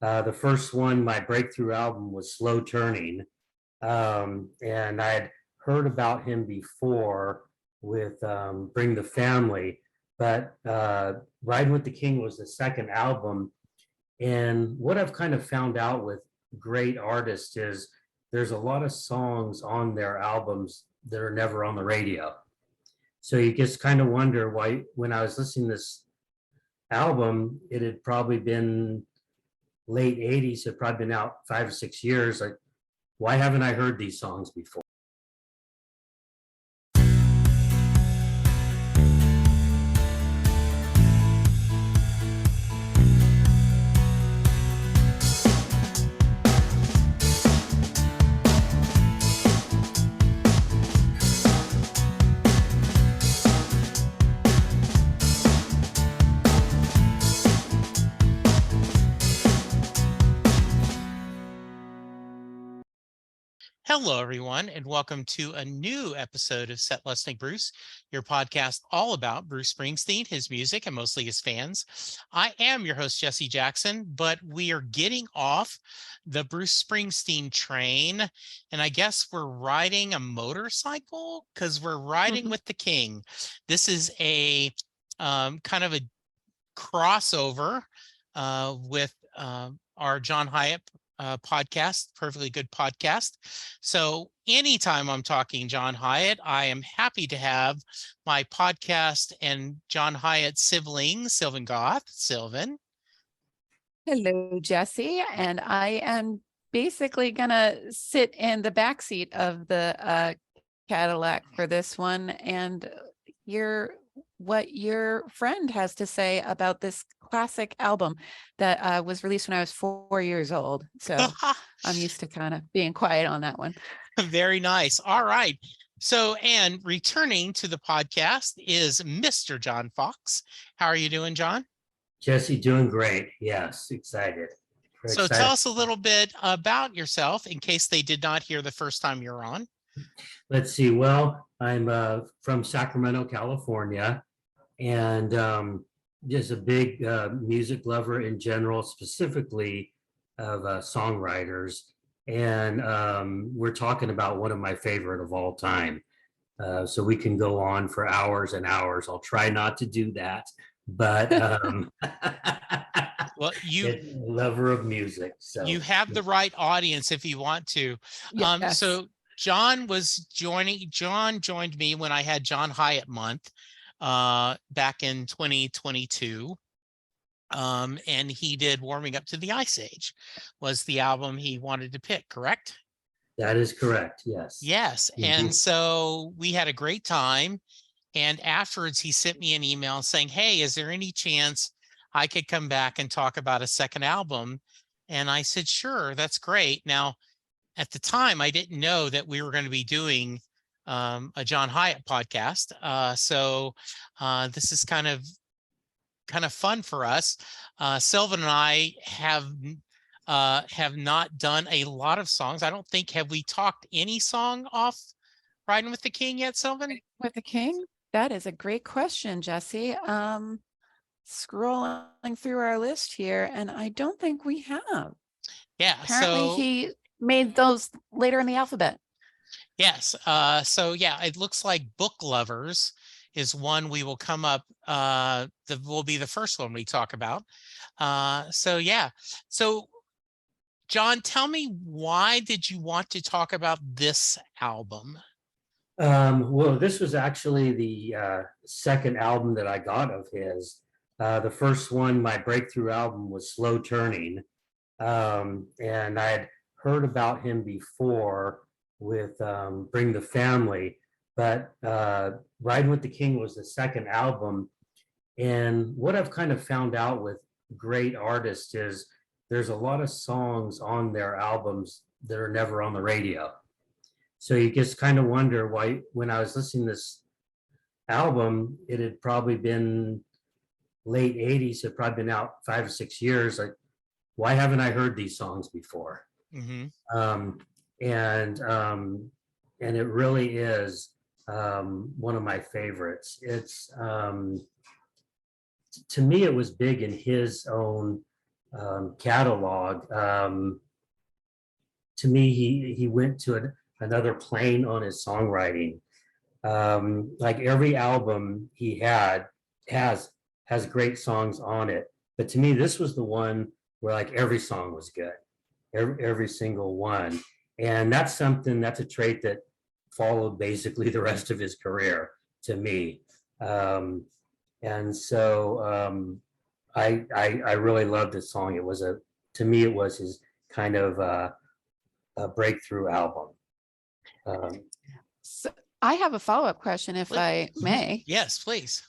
The first one, my breakthrough album, was Slow Turning. And I had heard about him before with Bring the Family, but Riding with the King was the second album. And what I've kind of found out with great artists is there's a lot of songs on their albums that are never on the radio. So you just kind of wonder why, when I was listening to this album, it had probably been late 80s, it had probably been out 5 or 6 years. Like, why haven't I heard these songs before? Hello, everyone, and welcome to a new episode of Set Listening Bruce, your podcast all about Bruce Springsteen, his music, and mostly his fans. I am your host, Jesse Jackson, but we are getting off the Bruce Springsteen train, and I guess we're riding a motorcycle because we're riding with the King. This is a kind of a crossover with our John Hyatt podcast, Perfectly Good Podcast. So anytime I'm talking John Hyatt, I am happy to have my podcast and John Hyatt sibling, Sylvan Goth. Sylvan. Hello, Jesse. And I am basically going to sit in the back seat of the Cadillac for this one and hear what your friend has to say about this classic album that was released when I was 4 years old. So I'm used to kind of being quiet on that one. Very nice. All right. So, and returning to the podcast is Mr. John Fox. How are you doing, John? Jesse, doing great. Yes, excited. So tell us a little bit about yourself in case they did not hear the first time you're on. Let's see. Well, I'm from Sacramento, California, and just a big music lover in general, specifically of songwriters. And we're talking about one of my favorite of all time. So we can go on for hours and hours. I'll try not to do that, but well, lover of music. So you have the right audience if you want to. Yes. So John joined me when I had John Hyatt month back in 2022. And he did Warming Up to the Ice Age was the album he wanted to pick, correct? That is correct. Yes. Yes. Mm-hmm. And so we had a great time. And afterwards he sent me an email saying, hey, is there any chance I could come back and talk about a second album? And I said, sure, that's great. Now, at the time, I didn't know that we were going to be doing a John Hyatt podcast. So this is kind of fun for us. Sylvan and I have not done a lot of songs. I don't think, have we talked any song off Riding with the King yet, Sylvan? With the King? That is a great question, Jesse. Scrolling through our list here, and I don't think we have. Yeah. Apparently he made those later in the alphabet. Yes. So yeah, it looks like Book Lovers is one we will come up. Will be the first one we talk about. So yeah. So John, tell me, why did you want to talk about this album? Well, this was actually the second album that I got of his. The first one, my breakthrough album, was Slow Turning. And I had heard about him before with Bring the Family, but Riding with the King was the second album. And what I've kind of found out with great artists is there's a lot of songs on their albums that are never on the radio. So you just kind of wonder why, when I was listening to this album, it had probably been late 80s, it had probably been out 5 or 6 years. Like, why haven't I heard these songs before? Mm-hmm. And it really is one of my favorites. It's to me, it was big in his own catalog. To me, he went to another plane on his songwriting. Like every album he had has has great songs on it, but to me, this was the one where like every song was good, every single one, and that's a trait that followed basically the rest of his career to me. Um, and so I really loved this song. It was to me it was his kind of a breakthrough album. Um, So I have a follow-up question, if I may. Yes, please.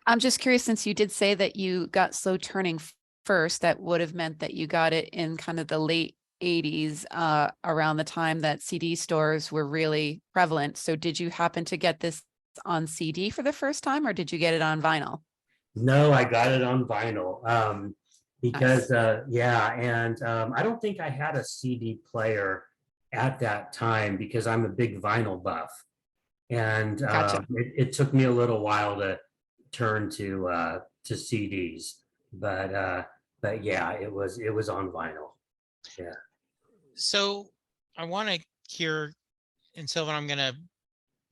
I'm just curious, since you did say that you got Slow Turning first, that would have meant that you got it in kind of the late 80s, around the time that CD stores were really prevalent. So did you happen to get this on CD for the first time, or did you get it on vinyl? no, I got it on vinyl because Nice. yeah, and I don't think I had a CD player at that time because I'm a big vinyl buff, and Gotcha. it took me a little while to turn to CDs, but yeah, it was on vinyl. Yeah. So I want to hear, and Sylvan, I'm going to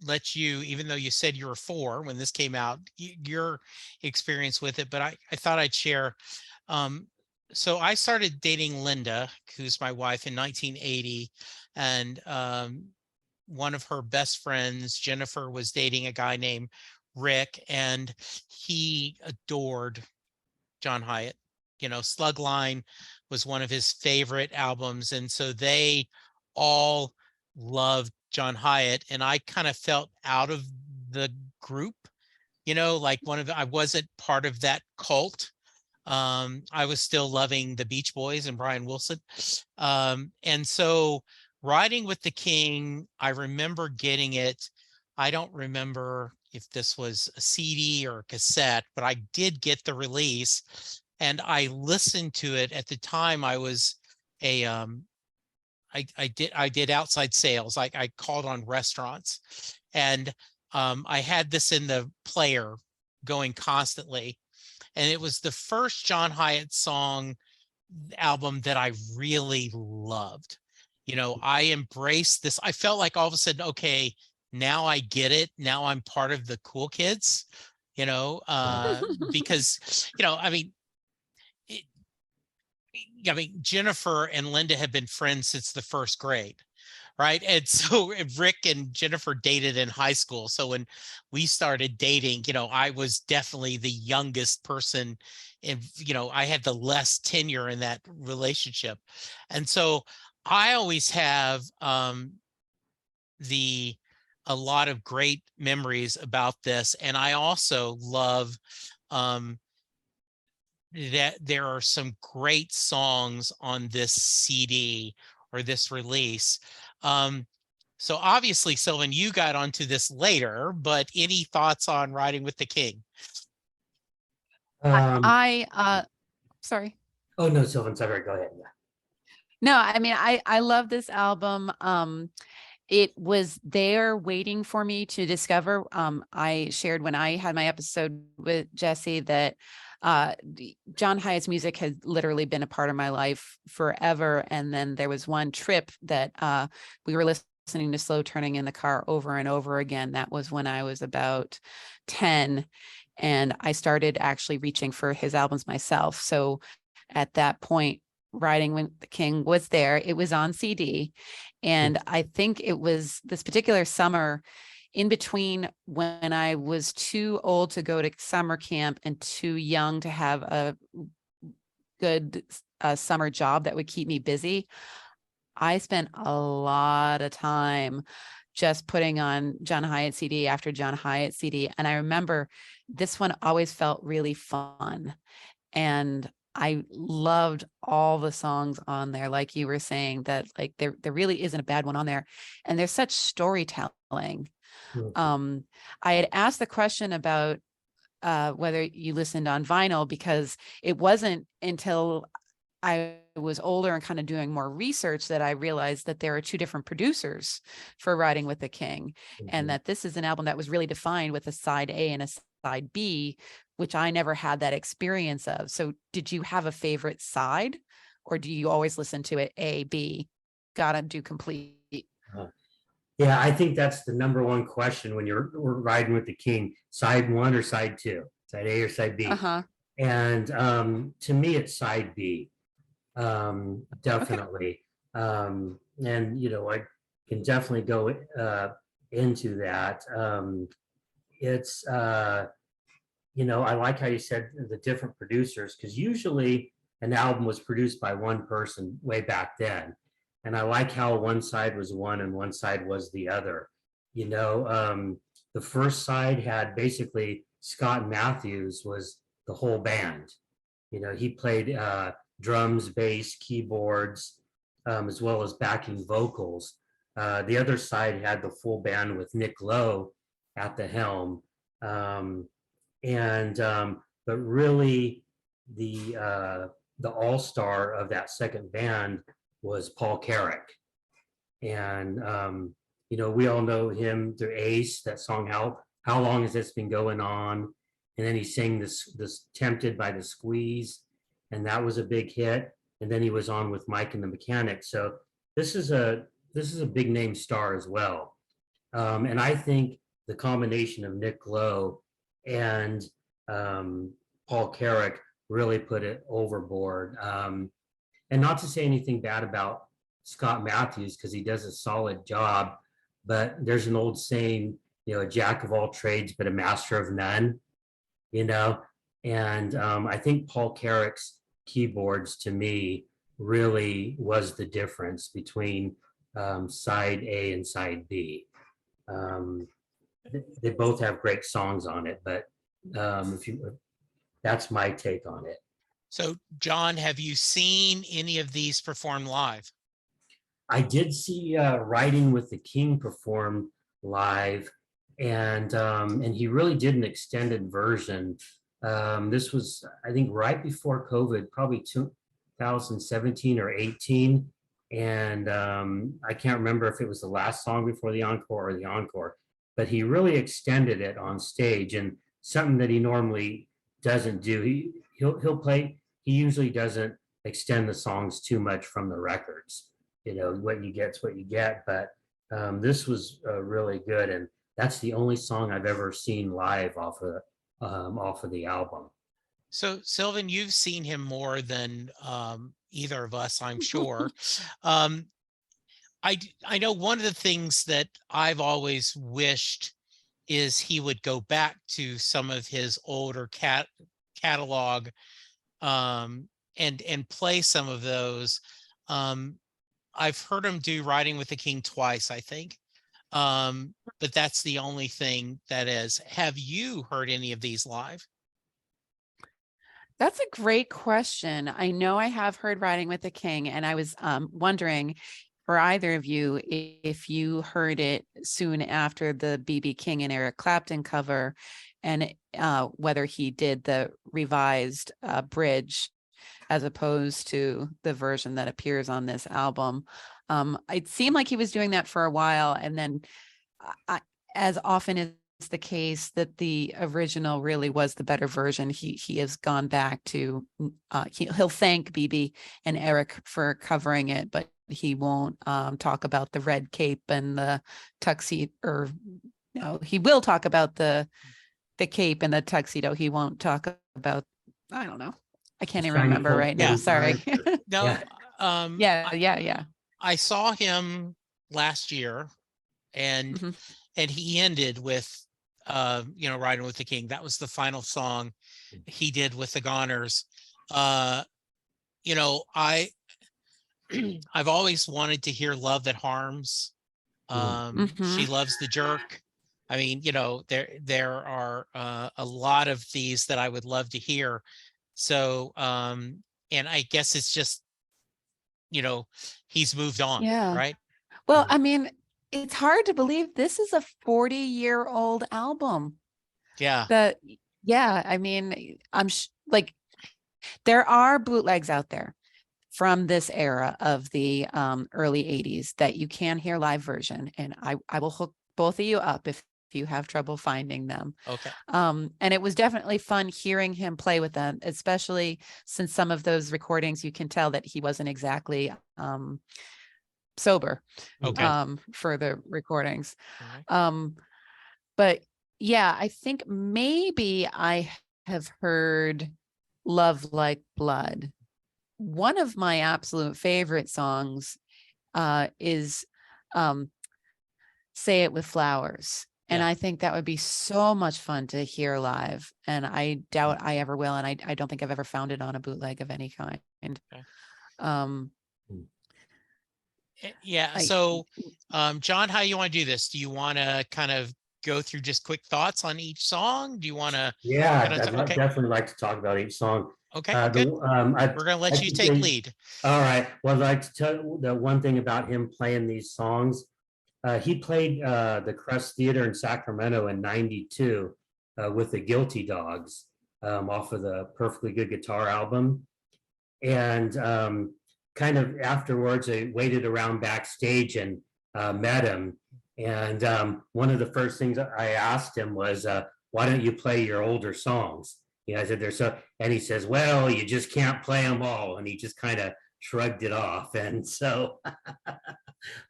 let you, even though you said you were 4 when this came out, your experience with it, but I thought I'd share. Um, so I started dating Linda, who's my wife, in 1980, and one of her best friends, Jennifer, was dating a guy named Rick, and he adored John Hyatt. Slugline was one of his favorite albums. And so they all loved John Hyatt. And I kind of felt out of the group, like I wasn't part of that cult. I was still loving the Beach Boys and Brian Wilson. And so Riding with the King, I remember getting it. I don't remember if this was a CD or a cassette, but I did get the release and I listened to it. At the time I was a I did outside sales. I called on restaurants, and I had this in the player going constantly. And it was the first John Hyatt album that I really loved. I embraced this. I felt like all of a sudden, okay, now I get it. Now I'm part of the cool kids, because, it, Jennifer and Linda have been friends since the first grade. Right. And so Rick and Jennifer dated in high school. So when we started dating, I was definitely the youngest person, and, I had the less tenure in that relationship. And so I always have a lot of great memories about this. And I also love that there are some great songs on this CD or this release. So obviously, Sylvan, you got onto this later, but any thoughts on Riding with the King? Um, Sorry. oh no, Sylvan, sorry, go ahead. Yeah. No, I mean, I love this album. It was there waiting for me to discover. I shared when I had my episode with Jesse that John Hyatt's music has literally been a part of my life forever. And then there was one trip that we were listening to Slow Turning in the car over and over again. That was when I was about 10, and I started actually reaching for his albums myself. So at that point, Riding with the King was there. It was on CD. And I think it was this particular summer, in between when I was too old to go to summer camp and too young to have a good summer job that would keep me busy, I spent a lot of time just putting on John Hyatt CD after John Hyatt CD. And I remember this one always felt really fun. And I loved all the songs on there. Like you were saying, that like there really isn't a bad one on there. And there's such storytelling. Mhm. I had asked the question about whether you listened on vinyl, because it wasn't until I was older and kind of doing more research that I realized that there are 2 different producers for Riding with the King, and Mhm. that this is an album that was really defined with a side A and a side B, which I never had that experience of. So did you have a favorite side, or do you always listen to it A, B, gotta do complete? Yeah, I think that's the number one question when you're riding with the king: side one or side two, side A or side B. Uh-huh. And to me, it's side B, Okay. definitely. And I can definitely go into that. It's I like how you said the different producers, because usually an album was produced by one person way back then. And I like how one side was one and one side was the other. The first side had basically Scott Matthews was the whole band. He played drums, bass, keyboards, as well as backing vocals. The other side had the full band with Nick Lowe at the helm. Um, but really the all-star of that second band was Paul Carrick. And we all know him through Ace, that song how long has this been going on? And then he sang this Tempted by the Squeeze, and that was a big hit. And then he was on with Mike and the Mechanics. So this is a big name star as well. And I think the combination of Nick Lowe and Paul Carrick really put it overboard. And not to say anything bad about Scott Matthews, because he does a solid job, but there's an old saying, a jack of all trades, but a master of none, and I think Paul Carrick's keyboards, to me, really was the difference between side A and side B. They both have great songs on it, but that's my take on it. So, John, have you seen any of these performed live? I did see Riding with the King perform live, and he really did an extended version. This was, I think, right before COVID, probably 2017 or 18, and I can't remember if it was the last song before the encore or the encore, but he really extended it on stage, and something that he normally doesn't do. He'll play. He usually doesn't extend the songs too much from the records. What you get's what you get. But this was really good, and that's the only song I've ever seen live off of the album. So, Sylvan, you've seen him more than either of us, I'm sure. I know one of the things that I've always wished is he would go back to some of his older catalog and play some of those. I've heard him do Riding with the King twice, I think. But that's the only thing that is. Have you heard any of these live? That's a great question. I know I have heard Riding with the King, and I was wondering for either of you if you heard it soon after the B.B. King and Eric Clapton cover, and whether he did the revised bridge as opposed to the version that appears on this album. It seemed like he was doing that for a while, and then as often is the case, that the original really was the better version. He has gone back to he'll thank BB and Eric for covering it, but he won't talk about the red cape and the tuxedo, or no, he will talk about the cape and the tuxedo. He won't talk about, I don't know. I can't even remember right now. Sorry. No. Yeah. I saw him last year, and he ended with Riding with the King. That was the final song he did with the Goners. I've always wanted to hear Love That Harms. She Loves the Jerk. I mean, there are a lot of these that I would love to hear. So, and I guess it's just, he's moved on, right? Well, I mean, it's hard to believe this is a 40-year-old album. Yeah. I mean, like there are bootlegs out there from this era of the early 80s that you can hear live version. And I will hook both of you up if you have trouble finding them. Okay. And it was definitely fun hearing him play with them, especially since some of those recordings, you can tell that he wasn't exactly sober Okay. for the recordings. All right. But yeah, I think maybe I have heard Love Like Blood. One of my absolute favorite songs is Say It With Flowers. And Yeah. I think that would be so much fun to hear live. And I doubt I ever will. And I don't think I've ever found it on a bootleg of any kind. Okay. Um, Yeah. I, So, John, how you want to do this? Do you want to kind of go through just quick thoughts on each song? Do you want to? Yeah, Okay. definitely like to talk about each song. Okay. Good. We're gonna let you take lead. All right. Well, I'd like to tell you the one thing about him playing these songs. He played the Crest Theater in Sacramento in '92 with the Guilty Dogs off of the Perfectly Good Guitar album. And kind of afterwards, I waited around backstage and met him. And one of the first things I asked him was, why don't you play your older songs? You know, I said, there's so, and he says, well, you just can't play them all. And he just kind of shrugged it off. And so,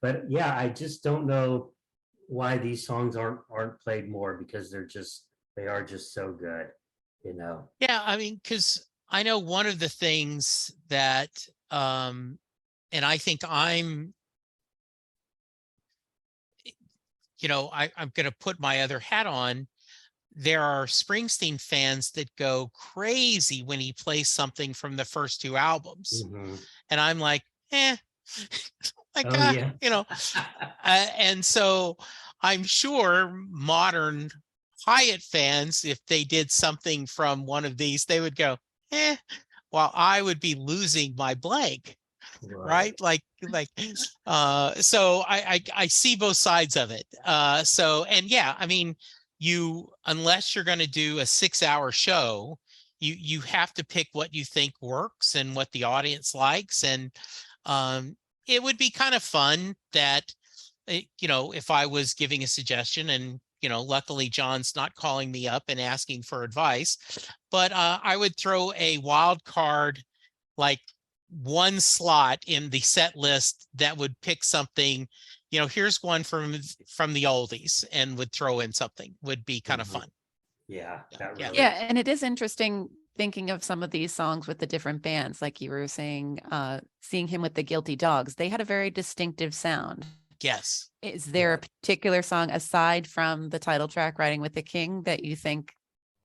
but yeah, I just don't know why these songs aren't played more, because they are just so good, you know. Yeah, I mean, because I know one of the things that, and I think I'm going to put my other hat on. There are Springsteen fans that go crazy when he plays something from the first two albums. Mhm. And I'm like, like, Oh yeah. and so I'm sure modern Hyatt fans, if they did something from one of these, they would go, while I would be losing my blank. Right. So I see both sides of it. So, and yeah, I mean, unless you're going to do a 6-hour show, you have to pick what you think works and what the audience likes. And it would be kind of fun that, if I was giving a suggestion, and, luckily John's not calling me up and asking for advice, but I would throw a wild card, like one slot in the set list that would pick something, here's one from the oldies, and would throw in something. Would be kind of fun. Yeah, yeah, and it is interesting thinking of some of these songs with the different bands, like you were saying, seeing him with the Guilty Dogs. They had a very distinctive sound. Yes. Is there a particular song aside from the title track, Riding with the King, that you think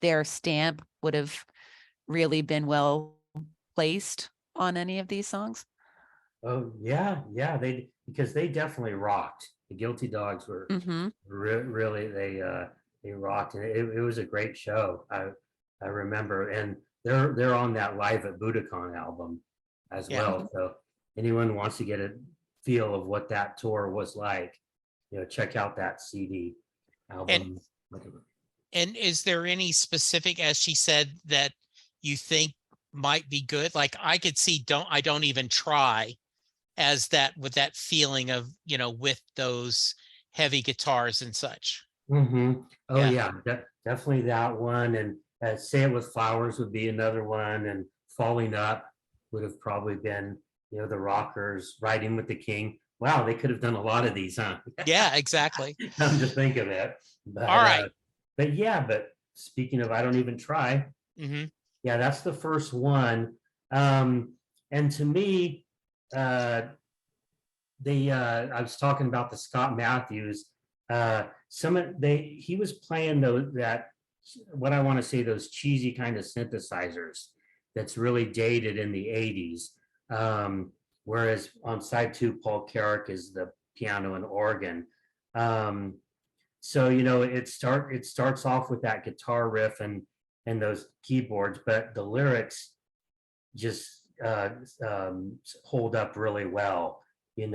their stamp would have really been well placed on any of these songs? Oh yeah, because they definitely rocked. The Guilty Dogs were really they rocked, and it was a great show. I remember, and they're on that Live at Budokan album as well. So anyone who wants to get a feel of what that tour was like, check out that CD album. And is there any specific, as she said, that you think might be good? Like, I could see I don't even try as that, with that feeling of, with those heavy guitars and such. Oh yeah, definitely that one. And Say It With Flowers would be another one. And Falling Up would have probably been, the Rockers. Riding with the King. Wow, they could have done a lot of these, huh? Yeah, exactly. Come to think of it. But, all right. But speaking of, I don't even try. Yeah, that's the first one. And to me, I was talking about the Scott Matthews. He was playing what I want to say, those cheesy kind of synthesizers that's really dated in the 80s. Whereas on side 2, Paul Carrick is the piano and organ. So it starts off with that guitar riff and those keyboards, but the lyrics just hold up really well, and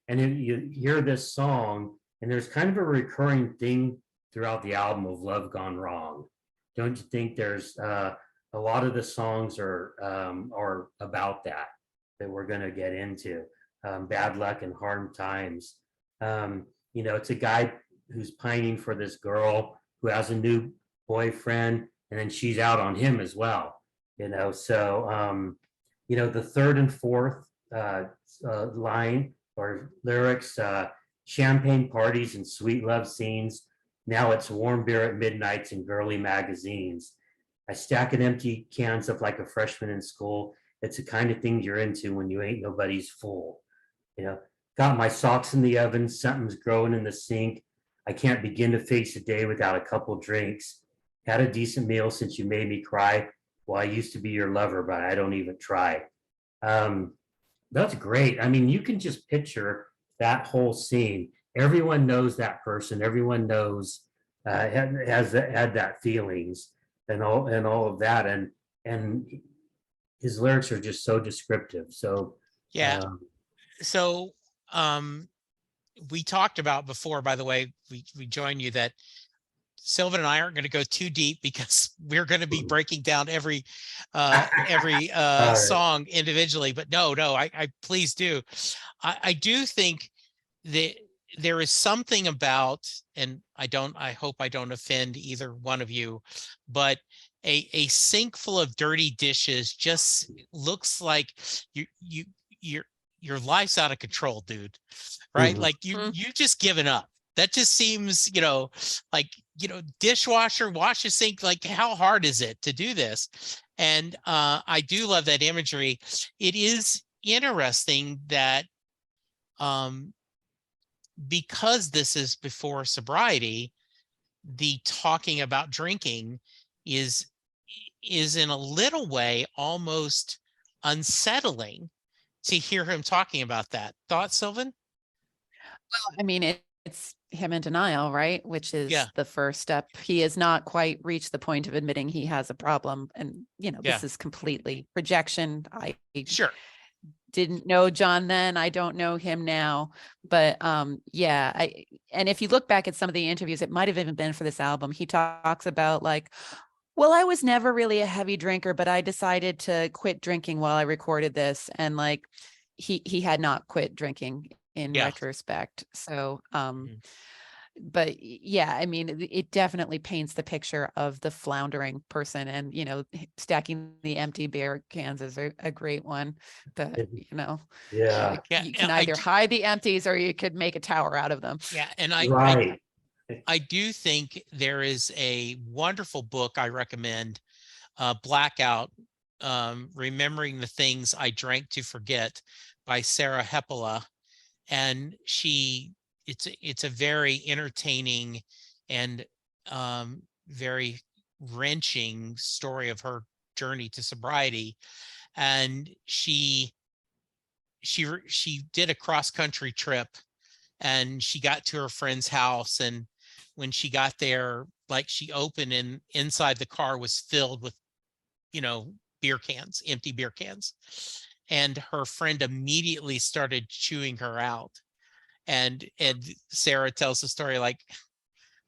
then you hear this song, and there's kind of a recurring thing throughout the album of love gone wrong. Don't you think? There's a lot of the songs are about that we're going to get into. Bad Luck and Hard Times. It's a guy who's pining for this girl who has a new boyfriend, and then she's out on him as well. So the third and fourth line or lyrics, champagne parties and sweet love scenes. Now it's warm beer at midnights and girly magazines. I stack an empty cans up like a freshman in school. It's the kind of thing you're into when you ain't nobody's fool. Got my socks in the oven, something's growing in the sink. I can't begin to face a day without a couple drinks. Had a decent meal since you made me cry. Well, I used to be your lover, but I don't even try. That's great. I mean, you can just picture that whole scene. Everyone knows that person. Everyone knows has had that feelings and all of that. And his lyrics are just so descriptive. So Yeah. So we talked about before, by the way, we joined you that Sylvan and I aren't going to go too deep because we're going to be breaking down every song individually. But no, I please do. I do think that there is something about, and I hope I don't offend either one of you, but a sink full of dirty dishes just looks like your life's out of control, dude. Right? Mhm. Like you just given up. That just seems, like, dishwasher, wash a sink. Like, how hard is it to do this? And I do love that imagery. It is interesting that because this is before sobriety, the talking about drinking is in a little way almost unsettling to hear him talking about that. Thoughts, Sylvan? Well, I mean, it's him in denial, right? Which is Yeah. the first step. He has not quite reached the point of admitting he has a problem. And, this is completely projection. I Sure. didn't know John then. I don't know him now. But and if you look back at some of the interviews, it might have even been for this album. He talks about like, well, I was never really a heavy drinker, but I decided to quit drinking while I recorded this. And like he had not quit drinking in retrospect. So but yeah, I mean, it definitely paints the picture of the floundering person, and stacking the empty beer cans is a great one. That Yeah. you can either hide the empties or you could make a tower out of them. Yeah, and Right. I do think there is a wonderful book I recommend, Blackout, Remembering the Things I Drank to Forget by Sarah Hepola. And it's a very entertaining and very wrenching story of her journey to sobriety. And she did a cross-country trip, and she got to her friend's house, and when she got there, like, she opened, and inside the car was filled with beer cans, empty beer cans, and her friend immediately started chewing her out. And Sarah tells the story like,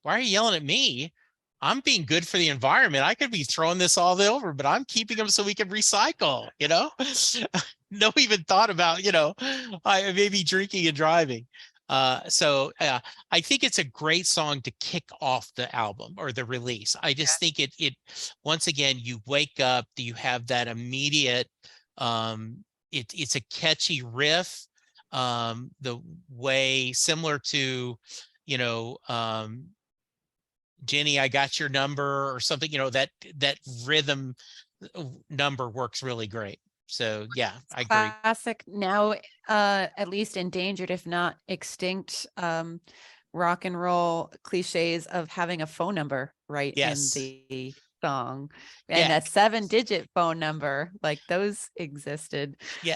why are you yelling at me? I'm being good for the environment. I could be throwing this all over, but I'm keeping them so we can recycle, No even thought about, I maybe drinking and driving. So I think it's a great song to kick off the album or the release. I just think it once again, you wake up, you have that immediate, it's a catchy riff, the way similar to, Jenny, I got your number or something, that rhythm number works really great. So yeah, I agree. Classic, now at least endangered, if not extinct, rock and roll cliches of having a phone number in the song, and a 7-digit phone number, like those existed. Yeah.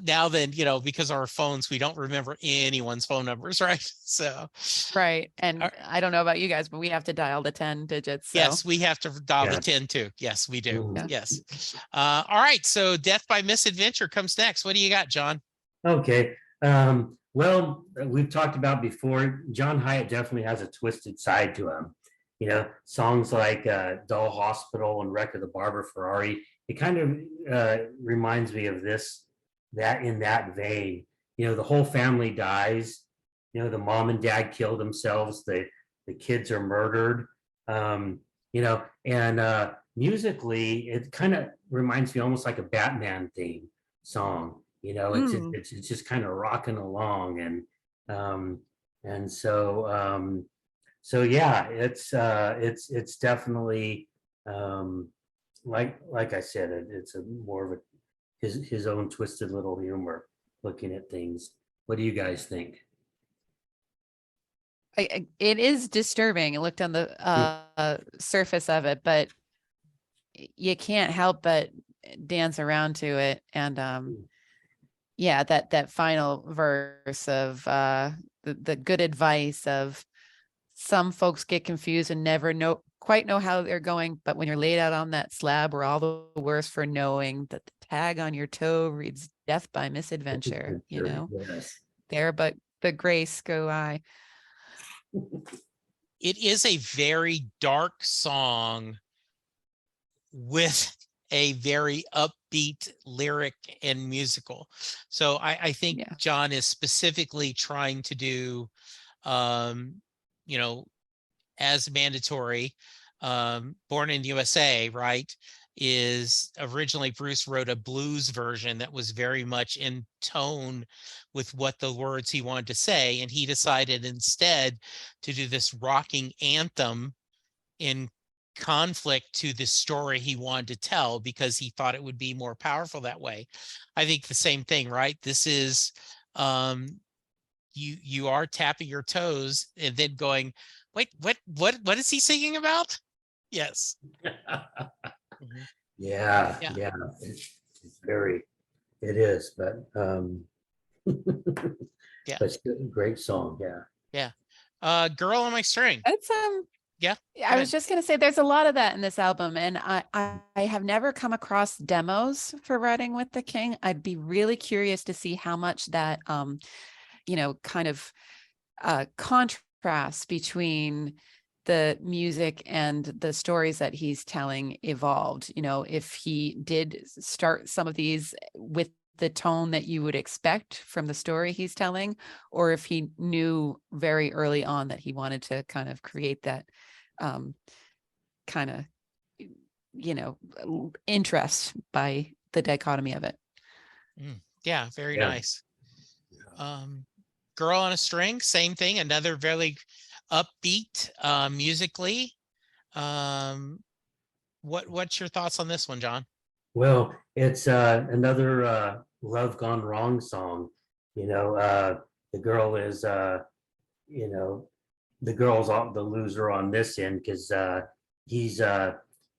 Now then, because our phones, we don't remember anyone's phone numbers, right? So right. And I don't know about you guys, but we have to dial the 10 digits. So. Yes, we have to dial the 10 too. Yes, we do. Yeah. Yes. All right. So Death by Misadventure comes next. What do you got, John? Okay. Well, we've talked about before, John Hyatt definitely has a twisted side to him. Songs like Doll Hospital and Wreck of the Barber Ferrari, it kind of reminds me of that in that vein. The whole family dies, the mom and dad kill themselves, the kids are murdered, and musically it kind of reminds me almost like a Batman theme song. Mm. It's just kind of rocking along, and so yeah, it's definitely, um, like I said, it's a more of a his own twisted little humor looking at things. What do you guys think? It is disturbing. I looked on the surface of it, but you can't help but dance around to it. And yeah, that final verse of the good advice of some folks get confused and never quite know how they're going, but when you're laid out on that slab, we're all the worse for knowing that the tag on your toe reads death by misadventure. Yes. There, but the grace go I. It is a very dark song with a very upbeat lyric and musical. So I think Yeah. John is specifically trying to do, you know, as mandatory, Born in the USA, right? Is originally Bruce wrote a blues version that was very much in tone with what the words he wanted to say. And he decided instead to do this rocking anthem in conflict to the story he wanted to tell because he thought it would be more powerful that way. I think the same thing, right? This is you are tapping your toes and then going, wait, what is he singing about? Yes. Mhm. Yeah, Yeah. yeah, it's very, it is, but Yeah. but it's a great song, yeah. Yeah. Girl on My String. It's Yeah. I Go was ahead. just gonna say there's a lot of that in this album, and I have never come across demos for Riding with the King. I'd be really curious to see how much that kind of contrast between the music and the stories that he's telling evolved. If he did start some of these with the tone that you would expect from the story he's telling, or if he knew very early on that he wanted to kind of create that kind of interest by the dichotomy of it. Yeah, very Yeah. nice. Girl on a String, same thing, another very upbeat musically. What's your thoughts on this one, John? Well, it's another Love Gone Wrong song. The girl is, you know, the girl's the loser on this end because he's uh,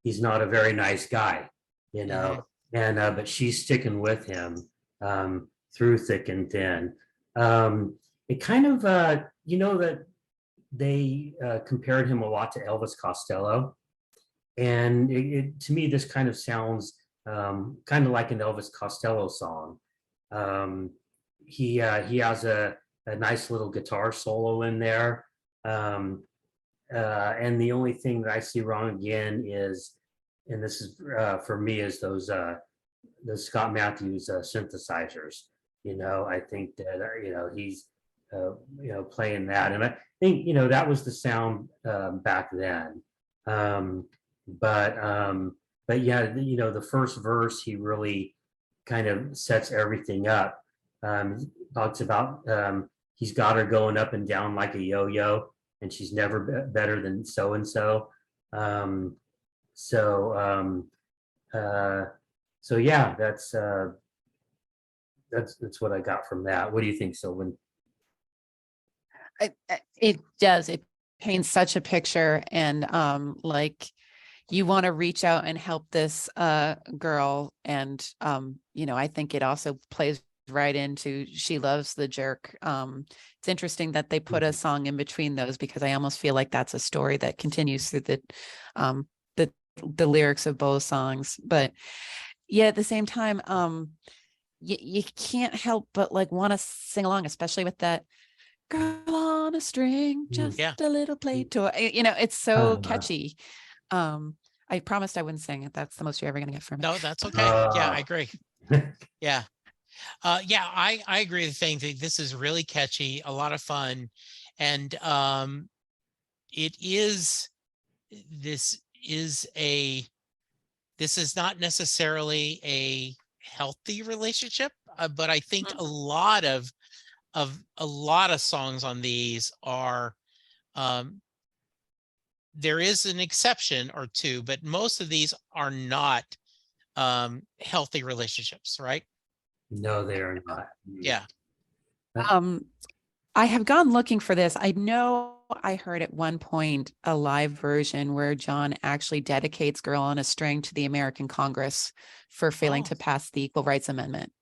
he's not a very nice guy, you Mhm. know, and but she's sticking with him through thick and thin. It kind of, that they compared him a lot to Elvis Costello, and to me this kind of sounds kind of like an Elvis Costello song. Um, he has a nice little guitar solo in there, and the only thing that I see wrong again is, and this is for me, is those the Scott Matthews synthesizers. I think that he's playing that, and I think that was the sound back then. Um, but yeah, the first verse he really kind of sets everything up. Talks about he's got her going up and down like a yo-yo, and she's never better than so and so. Um, so uh, so yeah, that's what I got from that. What do you think, Sylvan? It does. It paints such a picture, and like you want to reach out and help this girl, and I think it also plays right into She Loves the Jerk. It's interesting that they put a song in between those, because I almost feel like that's a story that continues through um the lyrics of both songs. But yeah, at the same time, you can't help but like want to sing along, especially with that girl on a string, just Yeah. a little play toy. It's so Uh, catchy. I promised I wouldn't sing it. That's the most you're ever gonna get from me. No, that's okay. Yeah, I agree. Yeah. Yeah, I agree with saying that this is really catchy, a lot of fun, and it is. This is a. This is not necessarily a healthy relationship, but I think a lot of songs on these are. Um, there is an exception or two, but most of these are not healthy relationships, right? No, they are not. Yeah. Um, I have gone looking for this. I know I heard at one point a live version where John actually dedicates Girl on a String to the American Congress for failing Oh, to pass the Equal Rights Amendment.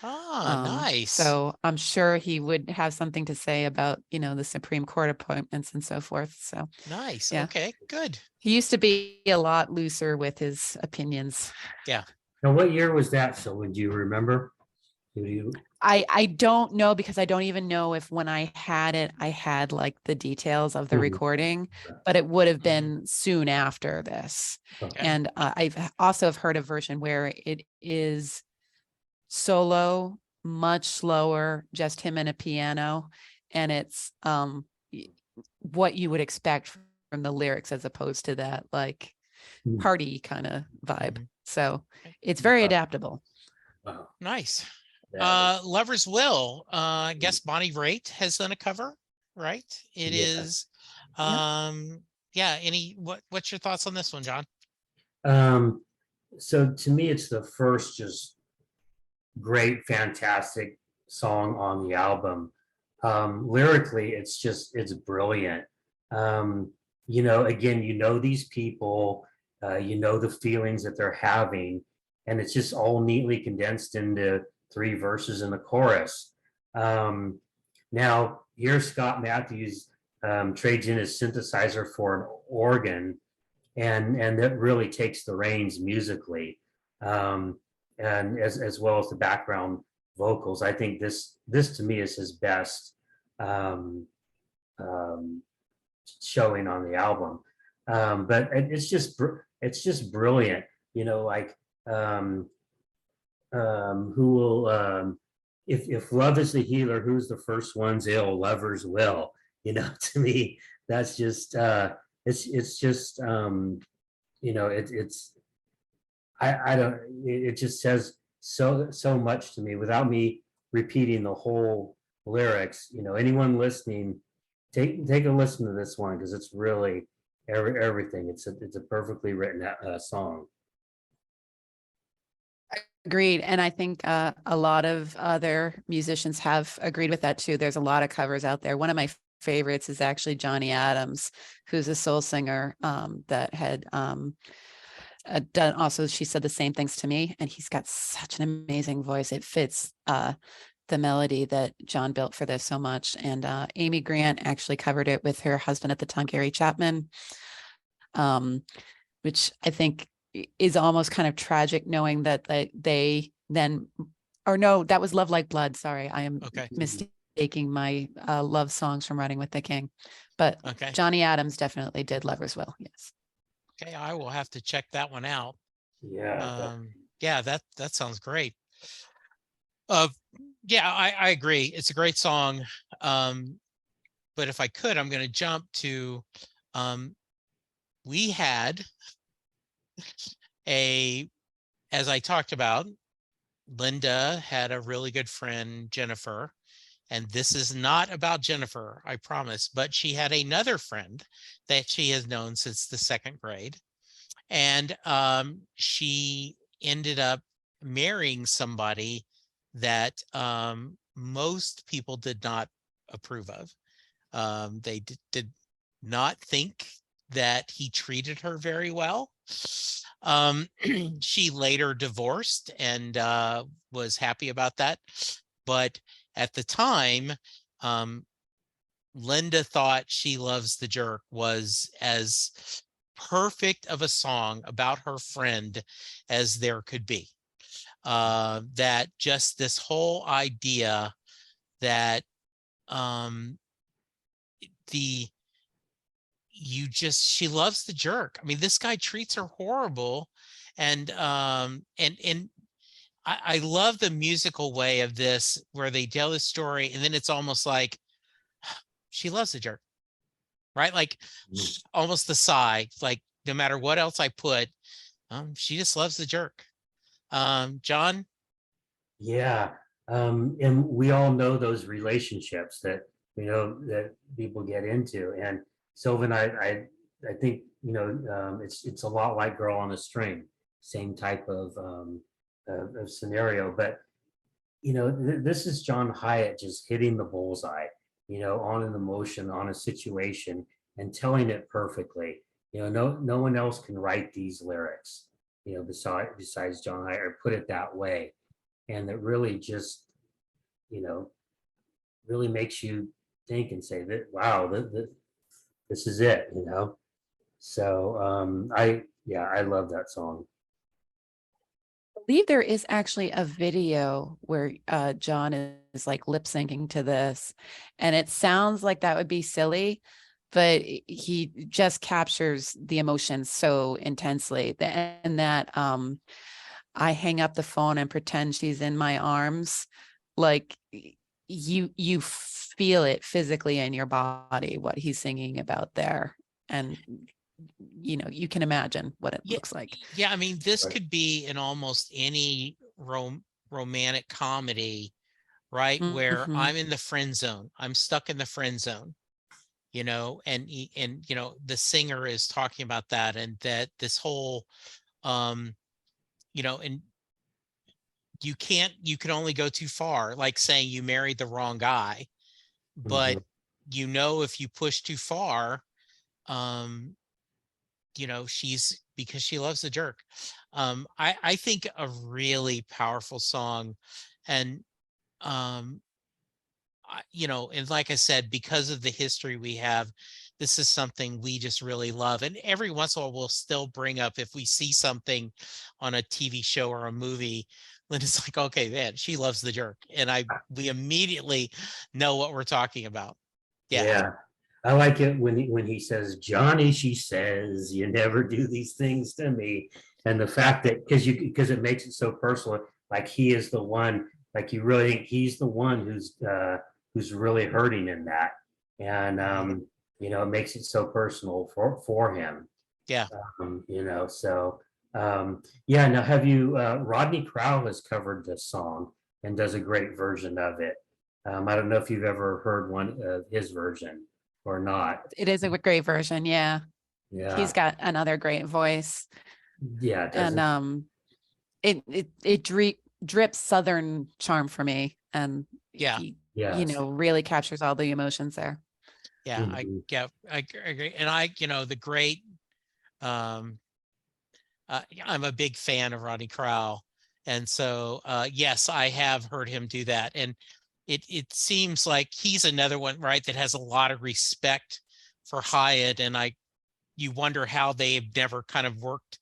nice. So I'm sure he would have something to say about, the Supreme Court appointments and so forth. So Nice. yeah, Okay, good. he used to be a lot looser with his opinions. Yeah. Now, what year was that? So would you remember? Do you? I don't know because I don't even know if when I had it, I had like the details of the Mhm. recording, but it would have Mhm. been soon after this. Okay. And I've also have heard a version where it is solo, much slower, just him and a piano, and it's what you would expect from the lyrics as opposed to that like Mhm. party kind of vibe. Mhm. So Okay. it's very adaptable. Wow. Nice. That Lover's Will. I guess Bonnie Raitt has done a cover, right? It Yeah. is. Yep. Yeah. What's your thoughts on this one, John? Um, so to me, it's the first just great, fantastic song on the album. Lyrically, it's brilliant. Um, again, these people, the feelings that they're having, and it's just all neatly condensed into three verses in the chorus. Um, Now, here Scott Matthews trades in his synthesizer for an organ, and that really takes the reins musically, and as well as the background vocals. I think this to me is his best um, um, showing on the album. But it's just brilliant. Like um, who will if love is the healer, who's the first one's ill? Lovers will. To me, that's just it's just it's I don't it just says so much to me without me repeating the whole lyrics. Anyone listening, take a listen to this one because it's really everything. It's a perfectly written song. Agreed. And I think a lot of other musicians have agreed with that too. There's a lot of covers out there. One of my favorites is actually Johnny Adams, who's a soul singer that had done also, she said the same things to me. And he's got such an amazing voice. It fits the melody that John built for this so much. And Amy Grant actually covered it with her husband at the time, Gary Chapman, which I think is almost kind of tragic knowing that they then, or no, that was Love Like Blood. Sorry, I am Okay. mistaking my love songs from Running with the King. But Okay. Johnny Adams definitely did Lover's Will. Yes. Okay. I will have to check that one out. Yeah. Yeah, that sounds great. Uh, yeah, I agree. It's a great song. But if I could, I'm going to jump to, we had as I talked about, Linda had a really good friend, Jennifer, and this is not about Jennifer, I promise, but she had another friend that she has known since the second grade. And she ended up marrying somebody that most people did not approve of. They did not think that he treated her very well. She later divorced and was happy about that. But at the time, Linda thought She Loves the Jerk was as perfect of a song about her friend as there could be. That just this whole idea that the she loves the jerk. I mean, this guy treats her horrible, and I love the musical way of this, where they tell the story, and then it's almost like she loves the jerk, right? Like almost the sigh, like no matter what else I put, she just loves the jerk. John? Yeah. And we all know those relationships that, that people get into. And Sylvan, I think, it's a lot like Girl on a String, same type of scenario. But, this is John Hyatt just hitting the bullseye, on an emotion, on a situation, and telling it perfectly. No one else can write these lyrics, besides John Hyatt, or put it that way. And that really just, you know, really makes you think and say that, wow, this is it. So I love that song. Believe there is actually a video where John is like lip syncing to this, and it sounds like that would be silly, but he just captures the emotion so intensely and that I hang up the phone and pretend she's in my arms. Like you feel it physically in your body, what he's singing about there. And you can imagine what it looks like. Yeah, I mean, this Right. could be in almost any romantic comedy, right? Where Mhm. I'm in the friend zone. I'm stuck in the friend zone, and the singer is talking about that, and that this whole um, and you can only go too far, like saying you married the wrong guy, but Mhm. if you push too far, um, she's because she loves the jerk. I think a really powerful song, and um, and like I said, because of the history we have, this is something we just really love. And every once in a while, we'll still bring up if we see something on a TV show or a movie, then it's like, okay, man, she loves the jerk, and we immediately know what we're talking about. Yeah, Yeah. I like it when he says, Johnny, she says, you never do these things to me. And the yeah, fact that because it makes it so personal, like he is the one, like you really think he's the one who's really hurting in that. And mhm, it makes it so personal for him. yeah. So yeah. Now, have you? Rodney Crowell has covered this song and does a great version of it. I don't know if you've ever heard one of his version or not. It is a great version. Yeah. Yeah, He's got another great voice. yeah, it And doesn't. it drips Southern charm for me. And Yeah. he, Yes. really captures all the emotions there. Yeah, Mhm. I agree. And the great, um, I'm a big fan of Rodney Crowell. And so, yes, I have heard him do that. And it seems like he's another one, right, that has a lot of respect for Hyatt. And you wonder how they've never kind of worked,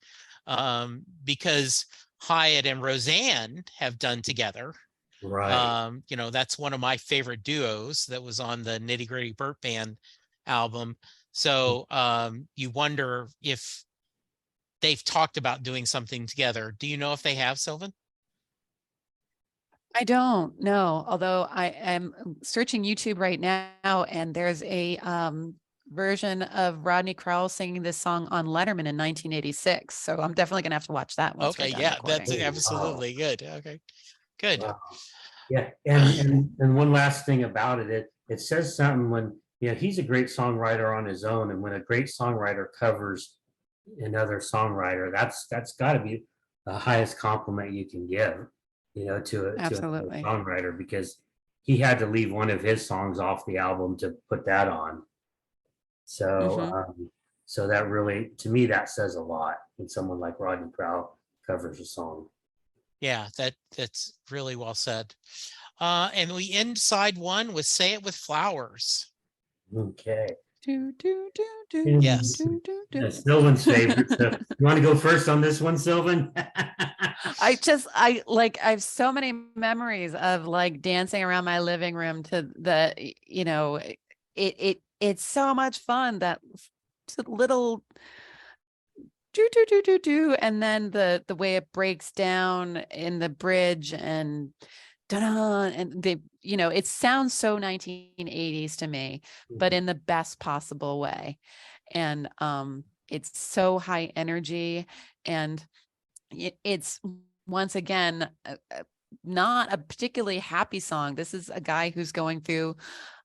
because Hyatt and Roseanne have done together. Right. That's one of my favorite duos that was on the Nitty Gritty Burt Band album. So you wonder if they've talked about doing something together. Do you know if they have, Sylvan? I don't know, although I am searching YouTube right now, and there's a version of Rodney Crowell singing this song on Letterman in 1986. So I'm definitely gonna have to watch that once we're Okay, done yeah, that's recording. Oh, wow. absolutely good. Okay, good. Wow. Yeah, and one last thing about it, it says something when he's a great songwriter on his own, and when a great songwriter covers another songwriter, that's got to be the highest compliment you can give, to another Absolutely. songwriter, because he had to leave one of his songs off the album to put that on. So, Hmm. so that really, to me, that says a lot when someone like Rodney Crowell covers a song. Yeah, that's really well said. And we end side one with "Say It with Flowers." Okay. Do, do, do, do, Yes. do, do, do. Sylvan's favorite. So you want to go first on this one, Sylvan? I have so many memories of like dancing around my living room to it's so much fun, that little do do do do do, and then the way it breaks down in the bridge and da and they, it sounds so 1980s to me, but in the best possible way. And it's so high energy, and it's once again not a particularly happy song. This is a guy who's going through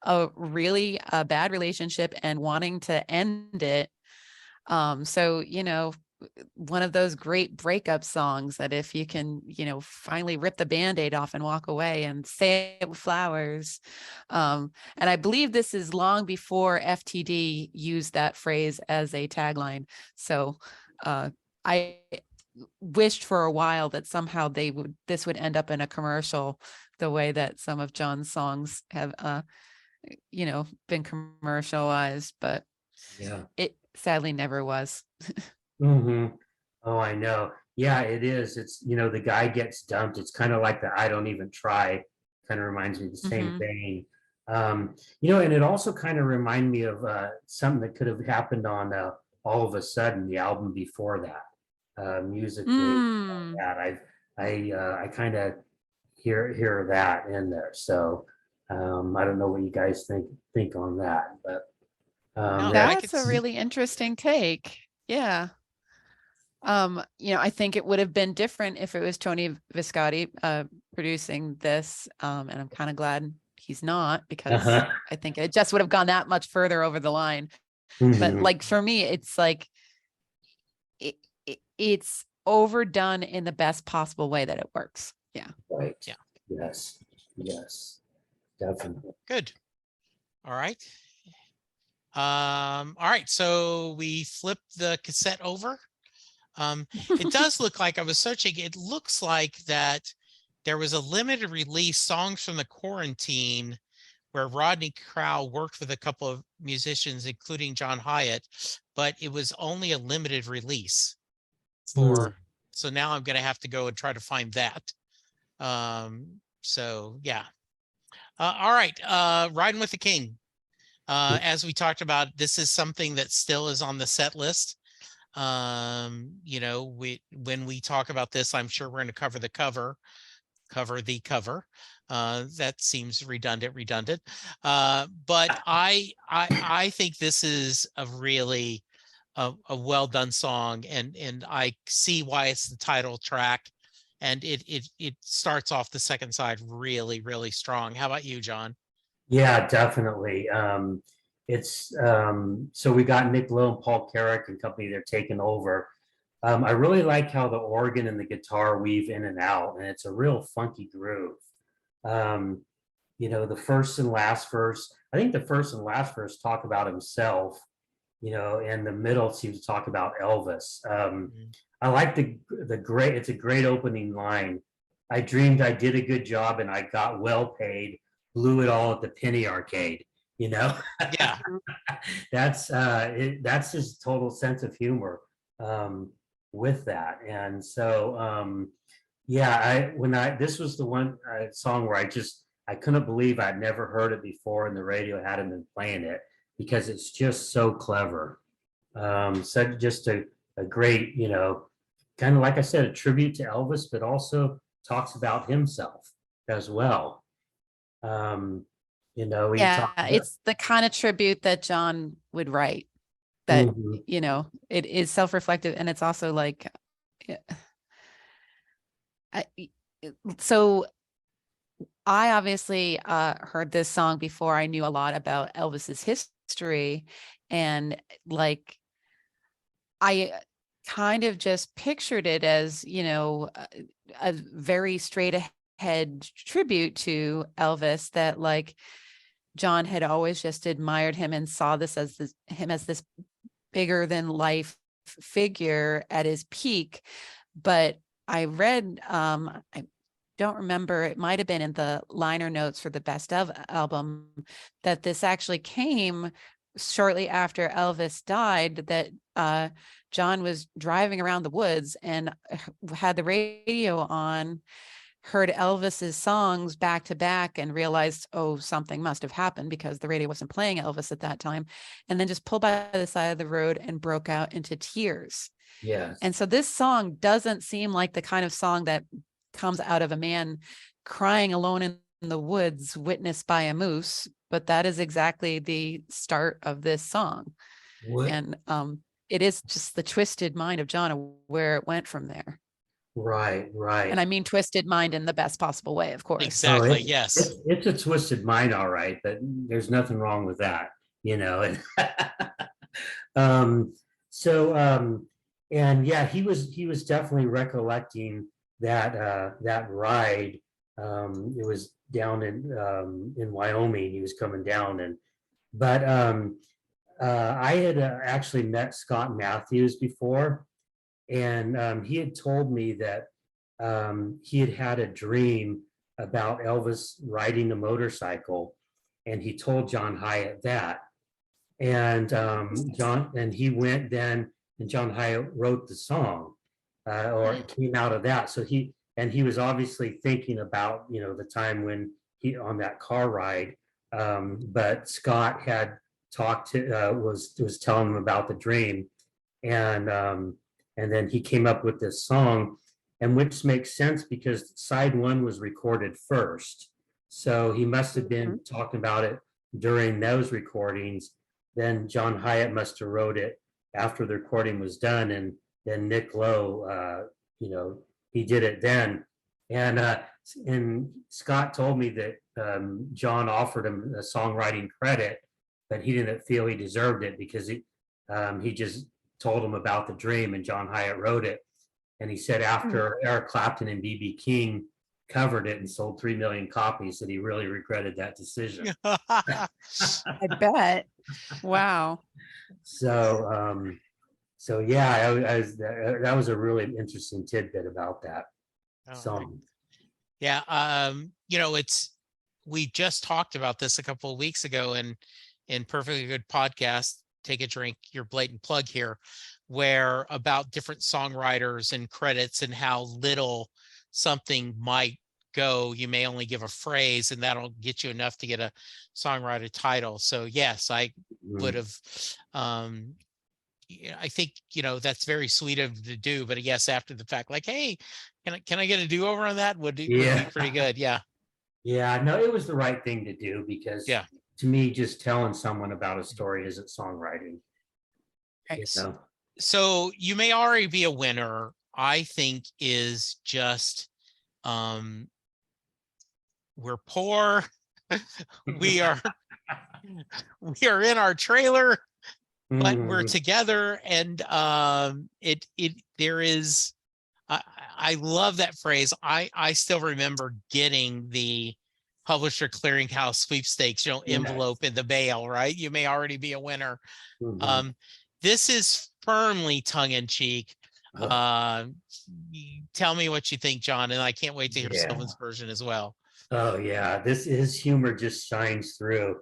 a really bad relationship and wanting to end it. So, one of those great breakup songs that if you can, finally rip the Band-Aid off and walk away and say it with flowers. And I believe this is long before FTD used that phrase as a tagline. So I wished for a while that somehow this would end up in a commercial, the way that some of John's songs have been commercialized, but Yeah. it sadly never was. hmm Oh, I know. Yeah, it is. It's, the guy gets dumped. It's kind of like the I don't even try, kind of reminds me of the same Mhm. vein. And it also kind of reminded me of something that could have happened on All of a Sudden, the album before that, musically. Mm. That I kind of hear that in there. So I don't know what you guys think on that, but No, yeah. I could That's a really interesting take. Yeah. I think it would have been different if it was Tony Viscotti producing this. And I'm kind of glad he's not, because Uh-huh. I think it just would have gone that much further over the line. But Mhm. like for me, it's like it's overdone in the best possible way that it works. Yeah. Right. Yeah. Yes. Yes. Definitely. good. All right. All right. So we flip the cassette over. It does look like, I was searching, it looks like that there was a limited release Songs from the Quarantine where Rodney Crowell worked with a couple of musicians, including John Hyatt, but it was only a limited release for, so now I'm going to have to go and try to find that. So yeah. All right. Riding with the King. As we talked about, this is something that still is on the set list. When we talk about this, I'm sure we're going to cover the cover. That seems redundant. But I think this is a really a well done song, and I see why it's the title track, and it starts off the second side really strong. How about you, John? Yeah, definitely. It's so we got Nick Lowe and Paul Carrick and company. They're taking over. I really like how the organ and the guitar weave in and out, and it's a real funky groove. Um, the first and last verse. I think the first and last verse talk about himself. And the middle seems to talk about Elvis. I like the great. It's a great opening line. I dreamed I did a good job and I got well paid. Blew it all at the penny arcade. Yeah. That's his total sense of humor with that. And so yeah, this was the one song where I couldn't believe I'd never heard it before, and the radio hadn't been playing it, because it's just so clever. So just a great, kind of like I said, a tribute to Elvis, but also talks about himself as well. He Yeah, talked about, it's the kind of tribute that John would write, that Mhm. it is self-reflective, and it's also like so I obviously heard this song before I knew a lot about Elvis's history, and like I kind of just pictured it as, a very straight ahead tribute to Elvis, that like John had always just admired him and saw him as this bigger than life figure at his peak. But I read, I don't remember, it might have been in the liner notes for the Best of album, that this actually came shortly after Elvis died, that John was driving around the woods and had the radio on, heard Elvis's songs back to back, and realized, oh, something must have happened, because the radio wasn't playing Elvis at that time, and then just pulled by the side of the road and broke out into tears. Yes. And so this song doesn't seem like the kind of song that comes out of a man crying alone in the woods, witnessed by a moose, but that is exactly the start of this song. What? And it is just the twisted mind of John, where it went from there. Right, right. And I mean twisted mind in the best possible way, of course. Oh, Exactly. Yes. it's a twisted mind, all right, but there's nothing wrong with that, you know. And um, so and yeah, he was definitely recollecting that ride. It was down in Wyoming. He was coming down, and but I had actually met Scott Matthews before, and he had told me that he had had a dream about Elvis riding a motorcycle, and he told John Hyatt that. And he went then, and John Hyatt wrote the song, or it came out of that. So he was obviously thinking about, you know, the time when he on that car ride. But Scott had talked to was telling him about the dream, and then he came up with this song, and which makes sense because side one was recorded first. So he must have been talking about it during those recordings. Then John Hyatt must have wrote it after the recording was done, and then Nick Lowe, you know, he did it then. And Scott told me that John offered him a songwriting credit, but he didn't feel he deserved it because he just told him about the dream, and John Hyatt wrote it. And he said after Eric Clapton and B.B. King covered it and sold 3 million copies, that he really regretted that decision. I bet. Wow. So, so yeah, that was a really interesting tidbit about that song. Yeah. You know, we just talked about this a couple of weeks ago in Perfectly Good Podcast, Take a Drink, your blatant plug here, where about different songwriters and credits and how little something might go. You may only give a phrase and that'll get you enough to get a songwriter title. So yes, I would have, I think, you know, that's very sweet of to do, but yes, after the fact, like, hey, can I get a do-over on that? Would be pretty good. Yeah. Yeah, no, it was the right thing to do because Yeah. to me, just telling someone about a story isn't songwriting. Right. You know? So you may already be a winner, I think, is just we're poor. we are in our trailer, but we're together, and there is I love that phrase. I still remember getting the Publisher Clearinghouse sweepstakes, you know, envelope in the mail, right? You may already be a winner. This is firmly tongue-in-cheek. Tell me what you think, John, and I can't wait to hear Sylvan's version as well. Oh yeah, his humor just shines through.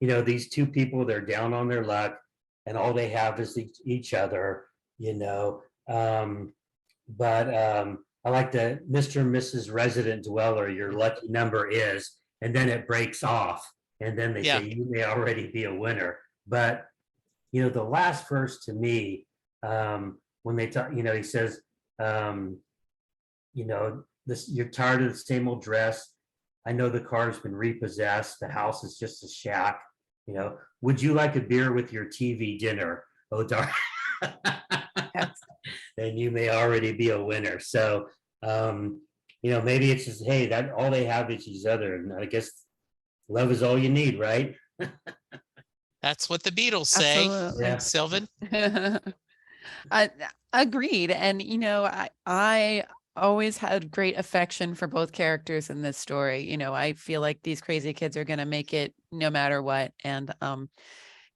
You know, these two people, they're down on their luck, and all they have is each other. You know, but I like the Mr. and Mrs. Resident Dweller. Your lucky number is, and then it breaks off, and then they say you may already be a winner. But you know, the last verse to me, when they talk, you know, he says, you know, this, you're tired of the same old dress. I know the car's been repossessed. The house is just a shack. You know, would you like a beer with your TV dinner? Oh, darn. Then you may already be a winner. So, you know, maybe it's just, hey, that all they have is each other. And I guess love is all you need, right? That's what the Beatles say. Yeah. Sylvan. Agreed. And, you know, I always had great affection for both characters in this story. You know, I feel like these crazy kids are going to make it no matter what. And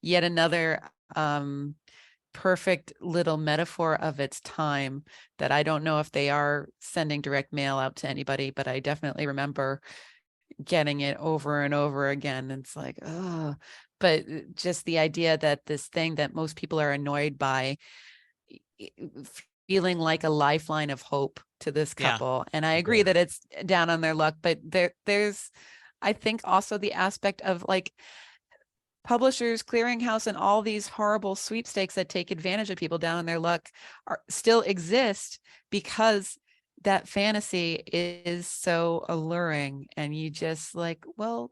yet another perfect little metaphor of its time that I don't know if they are sending direct mail out to anybody, but I definitely remember getting it over and over again. And it's like, oh, but just the idea that this thing that most people are annoyed by feeling like a lifeline of hope to this couple. And I agree that it's down on their luck, but there's, I think, also the aspect of like, Publishers Clearinghouse and all these horrible sweepstakes that take advantage of people down on their luck still exist because that fantasy is so alluring, and you just like, well,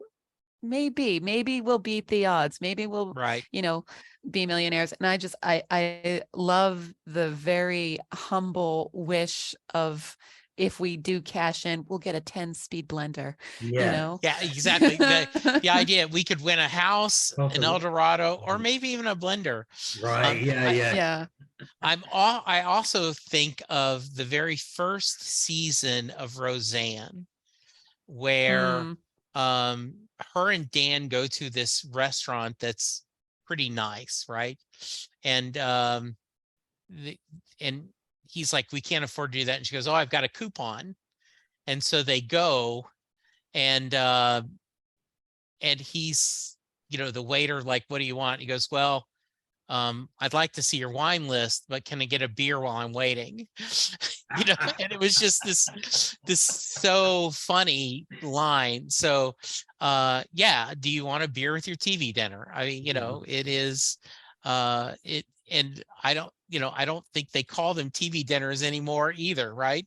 maybe we'll beat the odds. Maybe we'll, Right. be millionaires. And I love the very humble wish of, if we do cash in, we'll get a 10-speed blender, Yeah. Yeah, exactly. The idea we could win a house, an El Dorado, or maybe even a blender. Right. Yeah. Yeah. Yeah. I also think of the very first season of Roseanne, where her and Dan go to this restaurant that's pretty nice, right? And and he's like, we can't afford to do that. And she goes, oh, I've got a coupon. And so they go, and he's, the waiter, like, what do you want? He goes, well, I'd like to see your wine list, but can I get a beer while I'm waiting? And it was just this so funny line. So yeah, do you want a beer with your TV dinner? I mean, it is it, and I don't think they call them TV dinners anymore either, right?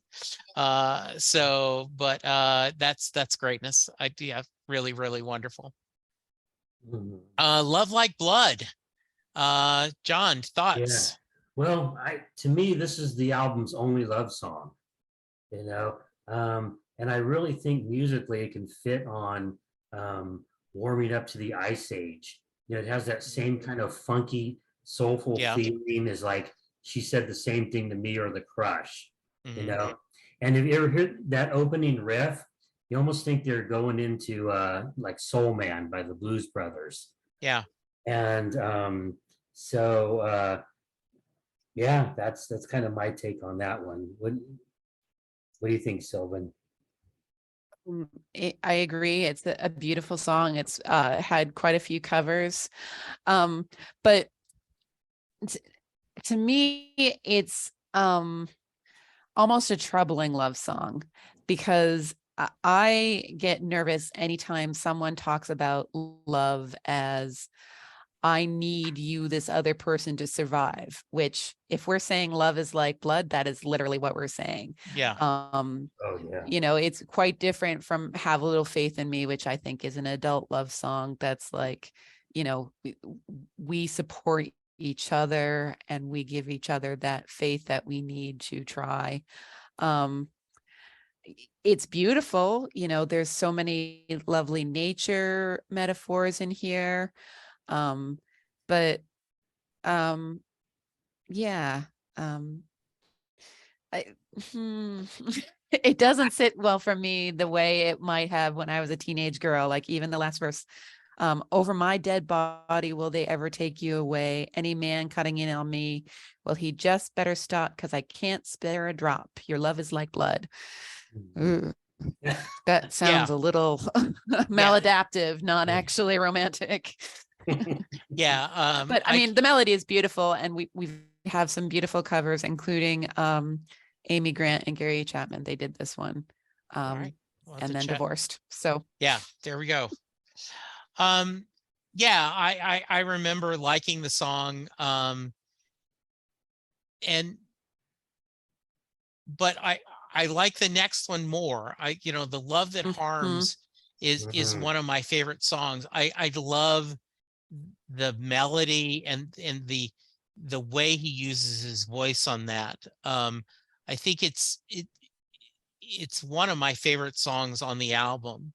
So but that's greatness. Yeah, really, really wonderful. Mhm. Love Like Blood. John, Yeah. thoughts? Well, to me, this is the album's only love song, and I really think musically it can fit on Warming Up to the Ice Age. It has that same kind of funky, soulful Yeah. feeling as like She Said the Same Thing to Me or The Crush, Mhm. And if you ever heard that opening riff, you almost think they're going into like Soul Man by the Blues Brothers. Yeah. And so yeah, that's kind of my take on that one. What do you think, Sylvan? I agree. It's a beautiful song. It's had quite a few covers. But to me, it's almost a troubling love song, because I get nervous anytime someone talks about love as, I need you, this other person, to survive, which, if we're saying love is like blood, that is literally what we're saying. Yeah. Oh yeah. It's quite different from Have a Little Faith in Me, which I think is an adult love song that's like, we support each other and we give each other that faith that we need to try. It's beautiful. There's so many lovely nature metaphors in here. But yeah, I, it doesn't sit well for me the way it might have when I was a teenage girl. Like, even the last verse, over my dead body, will they ever take you away? Any man cutting in on me, well, he just better stop, because I can't spare a drop. Your love is like blood. Ooh, that sounds a little maladaptive, not actually romantic. Yeah. But I mean, the melody is beautiful, and we have some beautiful covers, including Amy Grant and Gary Chapman. They did this one, all right. We'll have and to then check. divorced. So Yeah, there we go. Yeah, I remember liking the song. But I like the next one more. The Love That Harms is one of my favorite songs. I love the melody and the way he uses his voice on that. I think it's one of my favorite songs on the album.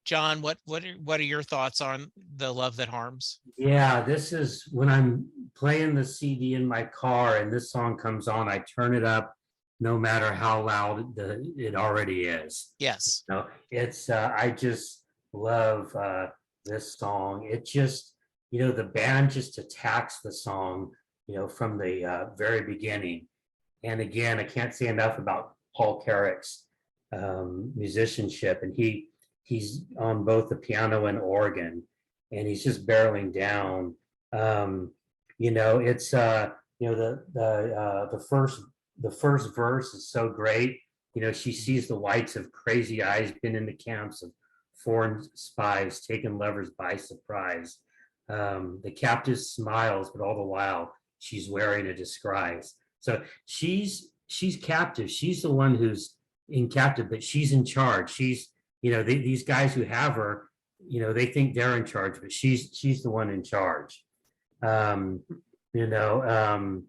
John, what are your thoughts on The Love That Harms? Yeah, this is when I'm playing the CD in my car and this song comes on, I turn it up no matter how loud it already is. Yes. No, it's I just love this song. It just, the band just attacks the song, from the very beginning. And again, I can't say enough about Paul Carrick's musicianship, and he's on both the piano and organ, and he's just barreling down. It's the first verse is so great. She sees the whites of crazy eyes, been in the camps of foreign spies, taking lovers by surprise. The captive smiles, but all the while she's wearing a disguise. So she's captive. She's the one who's in captive, but she's in charge. She's, these guys who have her, they think they're in charge, but she's the one in charge. Um, you know,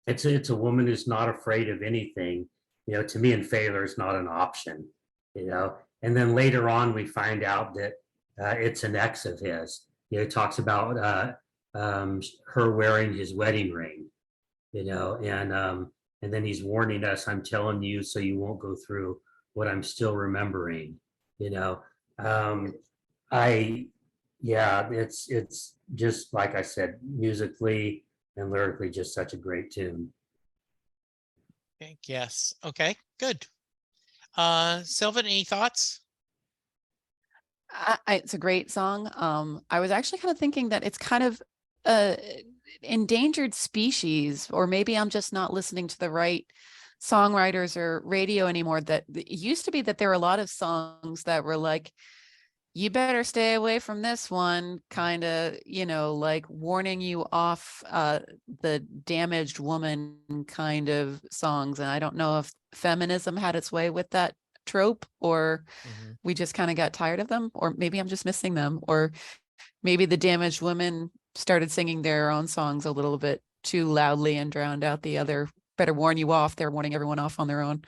it's a woman who's not afraid of anything. To me, and failure is not an option. And then later on, we find out that it's an ex of his. It talks about her wearing his wedding ring. And then he's warning us, I'm telling you so you won't go through what I'm still remembering. you know I Yeah, it's just like I said, musically and lyrically, just such a great tune. Okay, yes. Okay, good. Sylvan, any thoughts? It's a great song. I was actually kind of thinking that it's kind of a endangered species, or maybe I'm just not listening to the right songwriters or radio anymore. That it used to be that there were a lot of songs that were like, you better stay away from this one, kind of, like warning you off, the damaged woman kind of songs. And I don't know if feminism had its way with that trope, or we just kind of got tired of them, or maybe I'm just missing them, or maybe the damaged women started singing their own songs a little bit too loudly and drowned out the other better warn you off. They're warning everyone off on their own.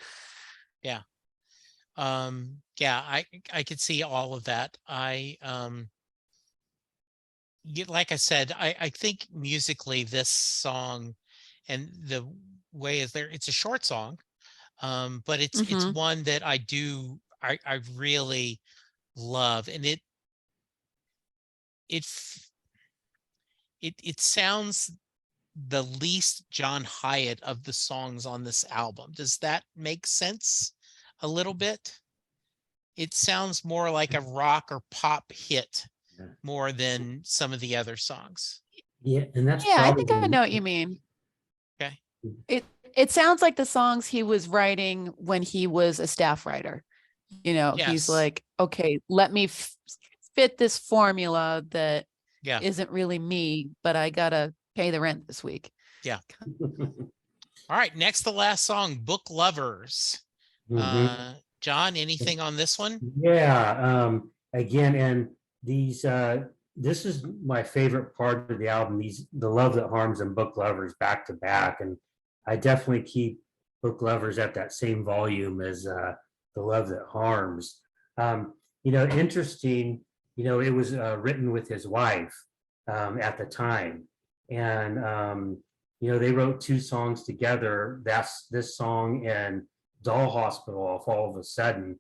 Yeah. Yeah, I could see all of that. Like I said, I think musically this song and the way is there, it's a short song, but it's one that I really love, and it sounds the least John Hyatt of the songs on this album. Does that make sense a little bit? It sounds more like a rock or pop hit more than some of the other songs. Yeah, and that's I think I probably know what you mean. Okay. It sounds like the songs he was writing when he was a staff writer. He's Yes. like, okay, let me fit this formula that Yeah. isn't really me, but I gotta pay the rent this week. Yeah. All right. Next, the last song, Book Lovers. Mhm. John, anything on this one? Yeah. Again, and these this is my favorite part of the album. The Love That Harms and Book Lovers back to back, and I definitely keep Book Lovers at that same volume as The Love That Harms. Interesting. It was written with his wife at the time, and they wrote two songs together. That's this song and Doll Hospital off All of a Sudden,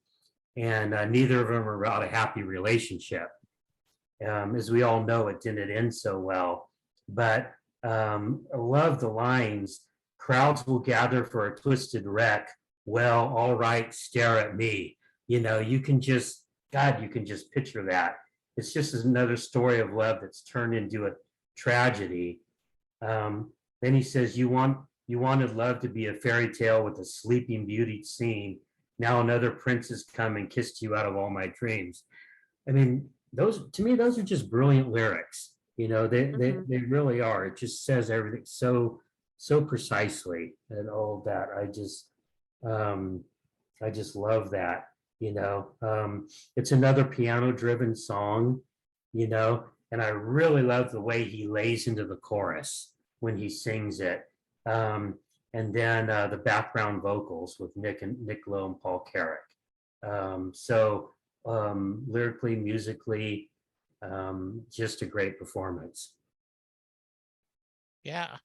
and neither of them are about a happy relationship. As we all know, it didn't end so well. But I love the lines, crowds will gather for a twisted wreck. Well, all right, stare at me. You can just, God, you can just picture that. It's just another story of love that's turned into a tragedy. Then he says, you wanted love to be a fairy tale with a sleeping beauty scene. Now another prince has come and kissed you out of all my dreams. I mean, to me, those are just brilliant lyrics. They really are. It just says everything so precisely, and all of that. I just love that. It's another piano-driven song, and I really love the way he lays into the chorus when he sings it. And then the background vocals with Nick Lowe and Paul Carrick. Lyrically, musically, just a great performance. Yeah.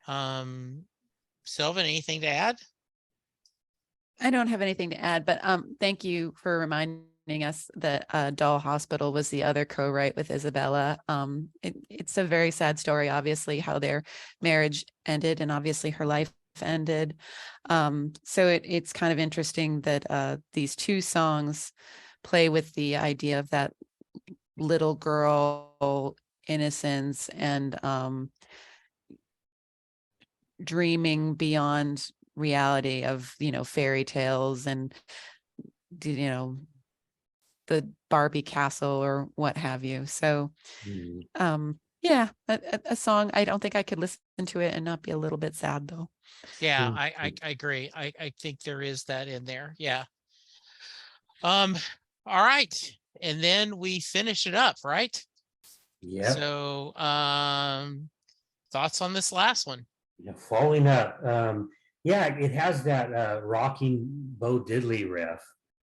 Sylvan, anything to add? I don't have anything to add, but thank you for reminding us that Doll Hospital was the other co-write with Isabella. It's a very sad story, obviously, how their marriage ended, and obviously her life ended. So it's kind of interesting that these two songs play with the idea of that little girl innocence and dreaming beyond reality of fairy tales and the Barbie castle or what have you. So yeah, a song. I don't think I could listen to it and not be a little bit sad though. Yeah, Mm. I agree. I think there is that in there. Yeah. All right. And then we finish it up, right? Yep. So thoughts on this last one? Falling Up. Yeah, it has that rocking Bo Diddley riff.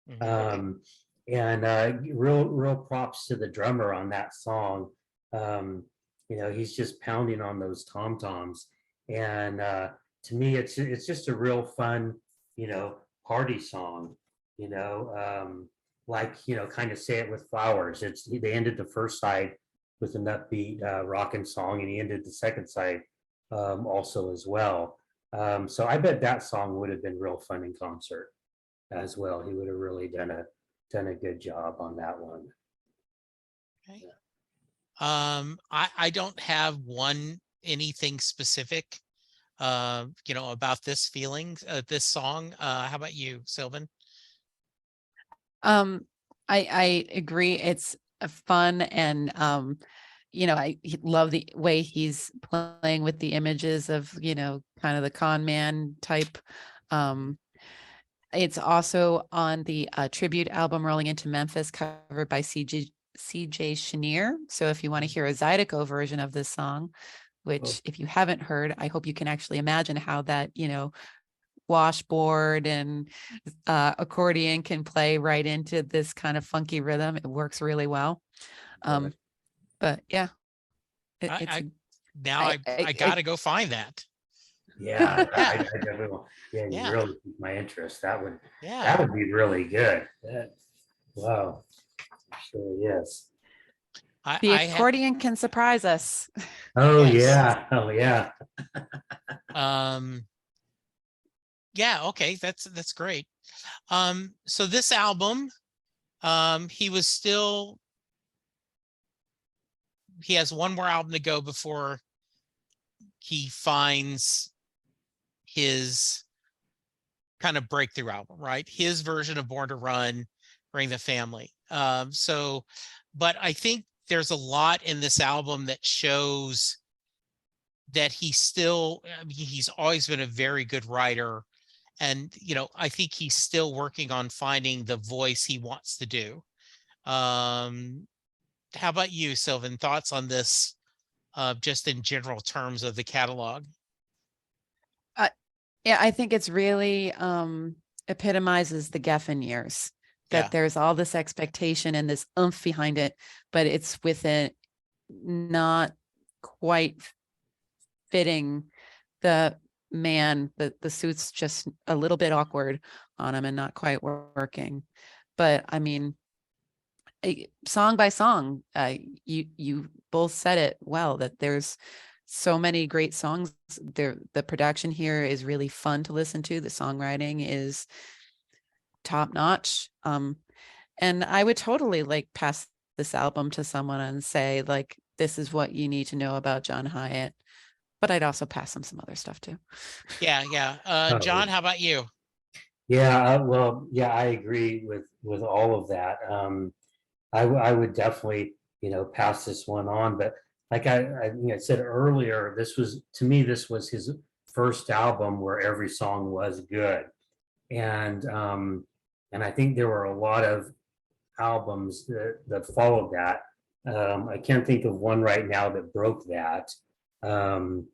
Mhm. And real props to the drummer on that song. He's just pounding on those tom toms, and to me, it's just a real fun, party song. Kind of Say It With Flowers. They ended the first side with an upbeat rocking song, and he ended the second side also as well. So I bet that song would have been real fun in concert as well. He would have really done a good job on that one. Okay. I don't have anything specific, about this this song. How about you, Sylvan? I agree. It's a fun and I love the way he's playing with the images of, kind of the con man type. It's also on the tribute album Rolling Into Memphis, covered by CJ Chenier. So if you want to hear a Zydeco version of this song, which if you haven't heard, I hope you can actually imagine how that, washboard and accordion can play right into this kind of funky rhythm. It works really well. But yeah, I gotta go find that. Yeah, I Yeah. definitely will. Yeah, you Yeah. really piqued my interest. That Yeah. would be really good. Wow, sure, yes. the I had accordion can surprise us. Oh Yes. oh yeah. Yeah, okay, that's great. So this album, he has one more album to go before he finds his kind of breakthrough album, right? His version of Born to Run, Bring the Family. But I think there's a lot in this album that shows that he's always been a very good writer. And, I think he's still working on finding the voice he wants to do. How about you, Sylvan? Thoughts on this, just in general terms of the catalog? Yeah, I think it's really epitomizes the Geffen years, that Yeah. there's all this expectation and this oomph behind it, but it's with it not quite fitting the man. The suit's just a little bit awkward on him and not quite working. But I mean, song by song, you both said it well, that there's so many great songs there. The production here is really fun to listen to. The songwriting is top notch. And I would totally pass this album to someone and say, this is what you need to know about John Hyatt. But I'd also pass them some other stuff too. Yeah. John, how about you? Yeah, well, yeah, I agree with all of that. I would definitely, pass this one on. But like I said earlier, this was his first album where every song was good, and I think there were a lot of albums that followed that. I can't think of one right now that broke that. Um,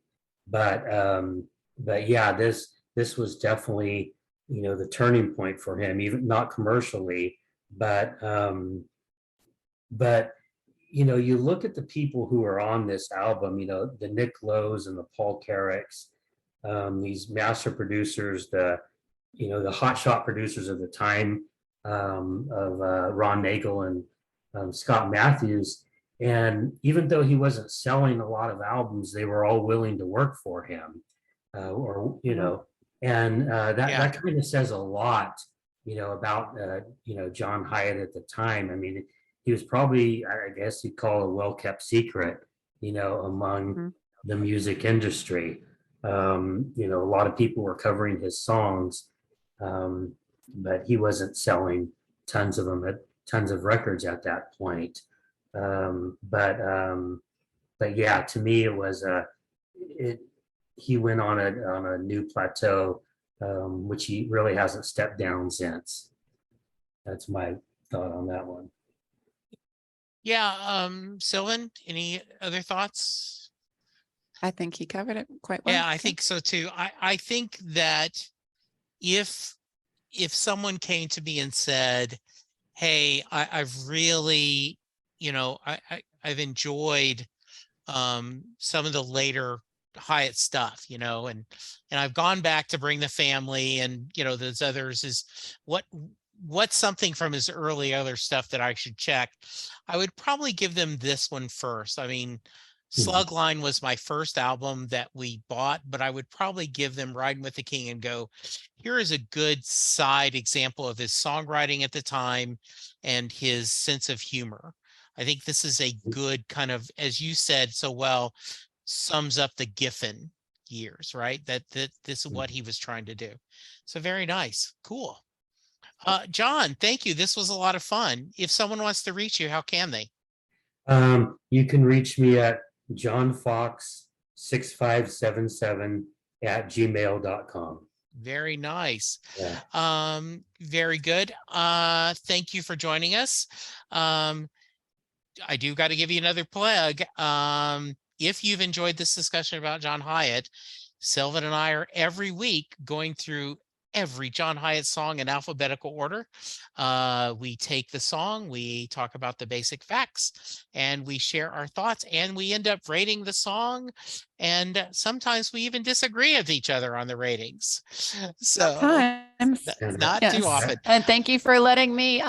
but yeah, this was definitely the turning point for him, even not commercially, but but you look at the people who are on this album, the Nick Lowe's and the Paul Carricks, these master producers, the hotshot producers of the time, of Ron Nagel and Scott Matthews. And even though he wasn't selling a lot of albums, they were all willing to work for him, and that kind of says a lot, about John Hyatt at the time. I mean, he was probably, I guess you'd call a well-kept secret, among the music industry. A lot of people were covering his songs, but he wasn't selling tons of them tons of records at that point. But yeah, to me, it was it. He went on a new plateau, which he really hasn't stepped down since. That's my thought on that one. Yeah, Sylvan, any other thoughts? I think he covered it quite well. Yeah, I think so too. I think that if someone came to me and said, hey, I've really, I've enjoyed some of the later Hyatt stuff, and I've gone back to Bring the Family and those others, is what's something from his early other stuff that I should check. I would probably give them this one first. I mean, Slugline was my first album that we bought, but I would probably give them Riding with the King and go, here is a good side example of his songwriting at the time and his sense of humor. I think this is a good kind of, as you said so well, sums up the Giffen years, right? That this is what he was trying to do. So very nice. Cool. John, thank you. This was a lot of fun. If someone wants to reach you, how can they? You can reach me at johnfox6577@gmail.com. Very nice. Yeah. Very good. Thank you for joining us. I do got to give you another plug. If you've enjoyed this discussion about John Hyatt, Sylvan and I are every week going through every John Hyatt song in alphabetical order. We take the song, we talk about the basic facts, and we share our thoughts, and we end up rating the song. And sometimes we even disagree with each other on the ratings. So Sometimes. not Yes. too often. And thank you for letting me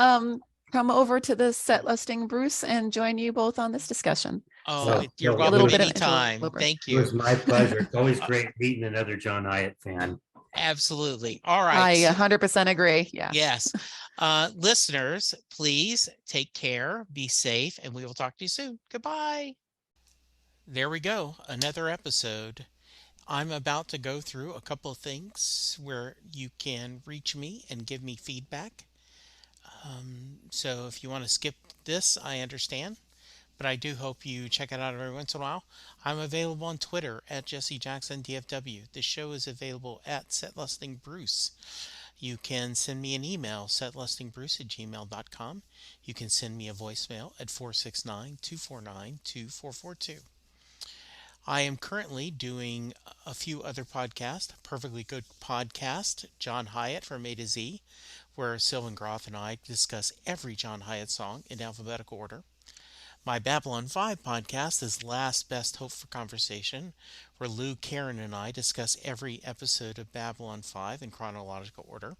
come over to the Set Listing Bruce and join you both on this discussion. Oh, So, you're a welcome little bit of anytime. interloper. Thank It was you. my pleasure. It's always great meeting another John Hyatt fan. Absolutely. All I right. 100% agree. Yeah. Yes. Listeners, please take care, be safe, and we will talk to you soon. Goodbye. There we go. Another episode. I'm about to go through a couple of things where you can reach me and give me feedback. So if you want to skip this, I understand. But I do hope you check it out every once in a while. I'm available on Twitter at Jesse Jackson DFW. The show is available at SetListingBruce. You can send me an email, setlistingbruce@gmail.com. You can send me a voicemail at 469-249-2442. I am currently doing a few other podcasts. Perfectly Good Podcast, John Hyatt from A to Z, where Sylvan Groth and I discuss every John Hyatt song in alphabetical order. My Babylon 5 podcast is Last Best Hope for Conversation, where Lou, Karen, and I discuss every episode of Babylon 5 in chronological order.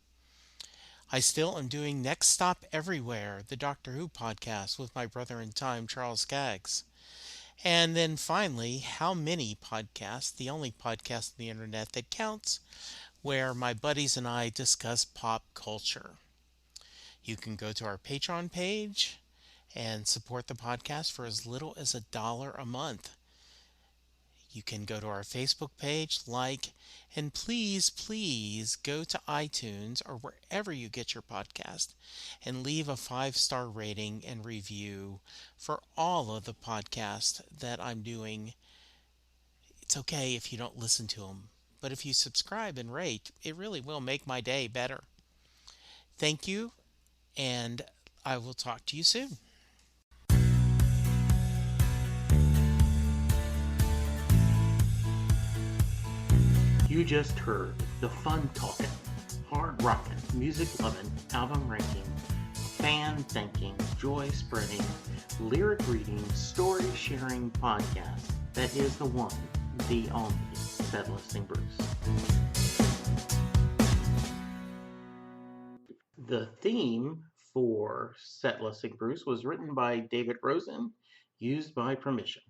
I still am doing Next Stop Everywhere, the Doctor Who podcast with my brother in time, Charles Skaggs. And then finally, How Many Podcasts, the only podcast on the internet that counts, where my buddies and I discuss pop culture. You can go to our Patreon page and support the podcast for as little as $1 a month. You can go to our Facebook page, like, and please go to iTunes or wherever you get your podcast and leave a 5-star rating and review for all of the podcasts that I'm doing. It's okay if you don't listen to them, but if you subscribe and rate, it really will make my day better. Thank you, and I will talk to you soon. You just heard the fun talking, hard rocking, music loving, album ranking, fan thinking, joy spreading, lyric reading, story sharing podcast that is the one, the only Set Listing Bruce. The theme for Set Listing Bruce was written by David Rosen, used by permission.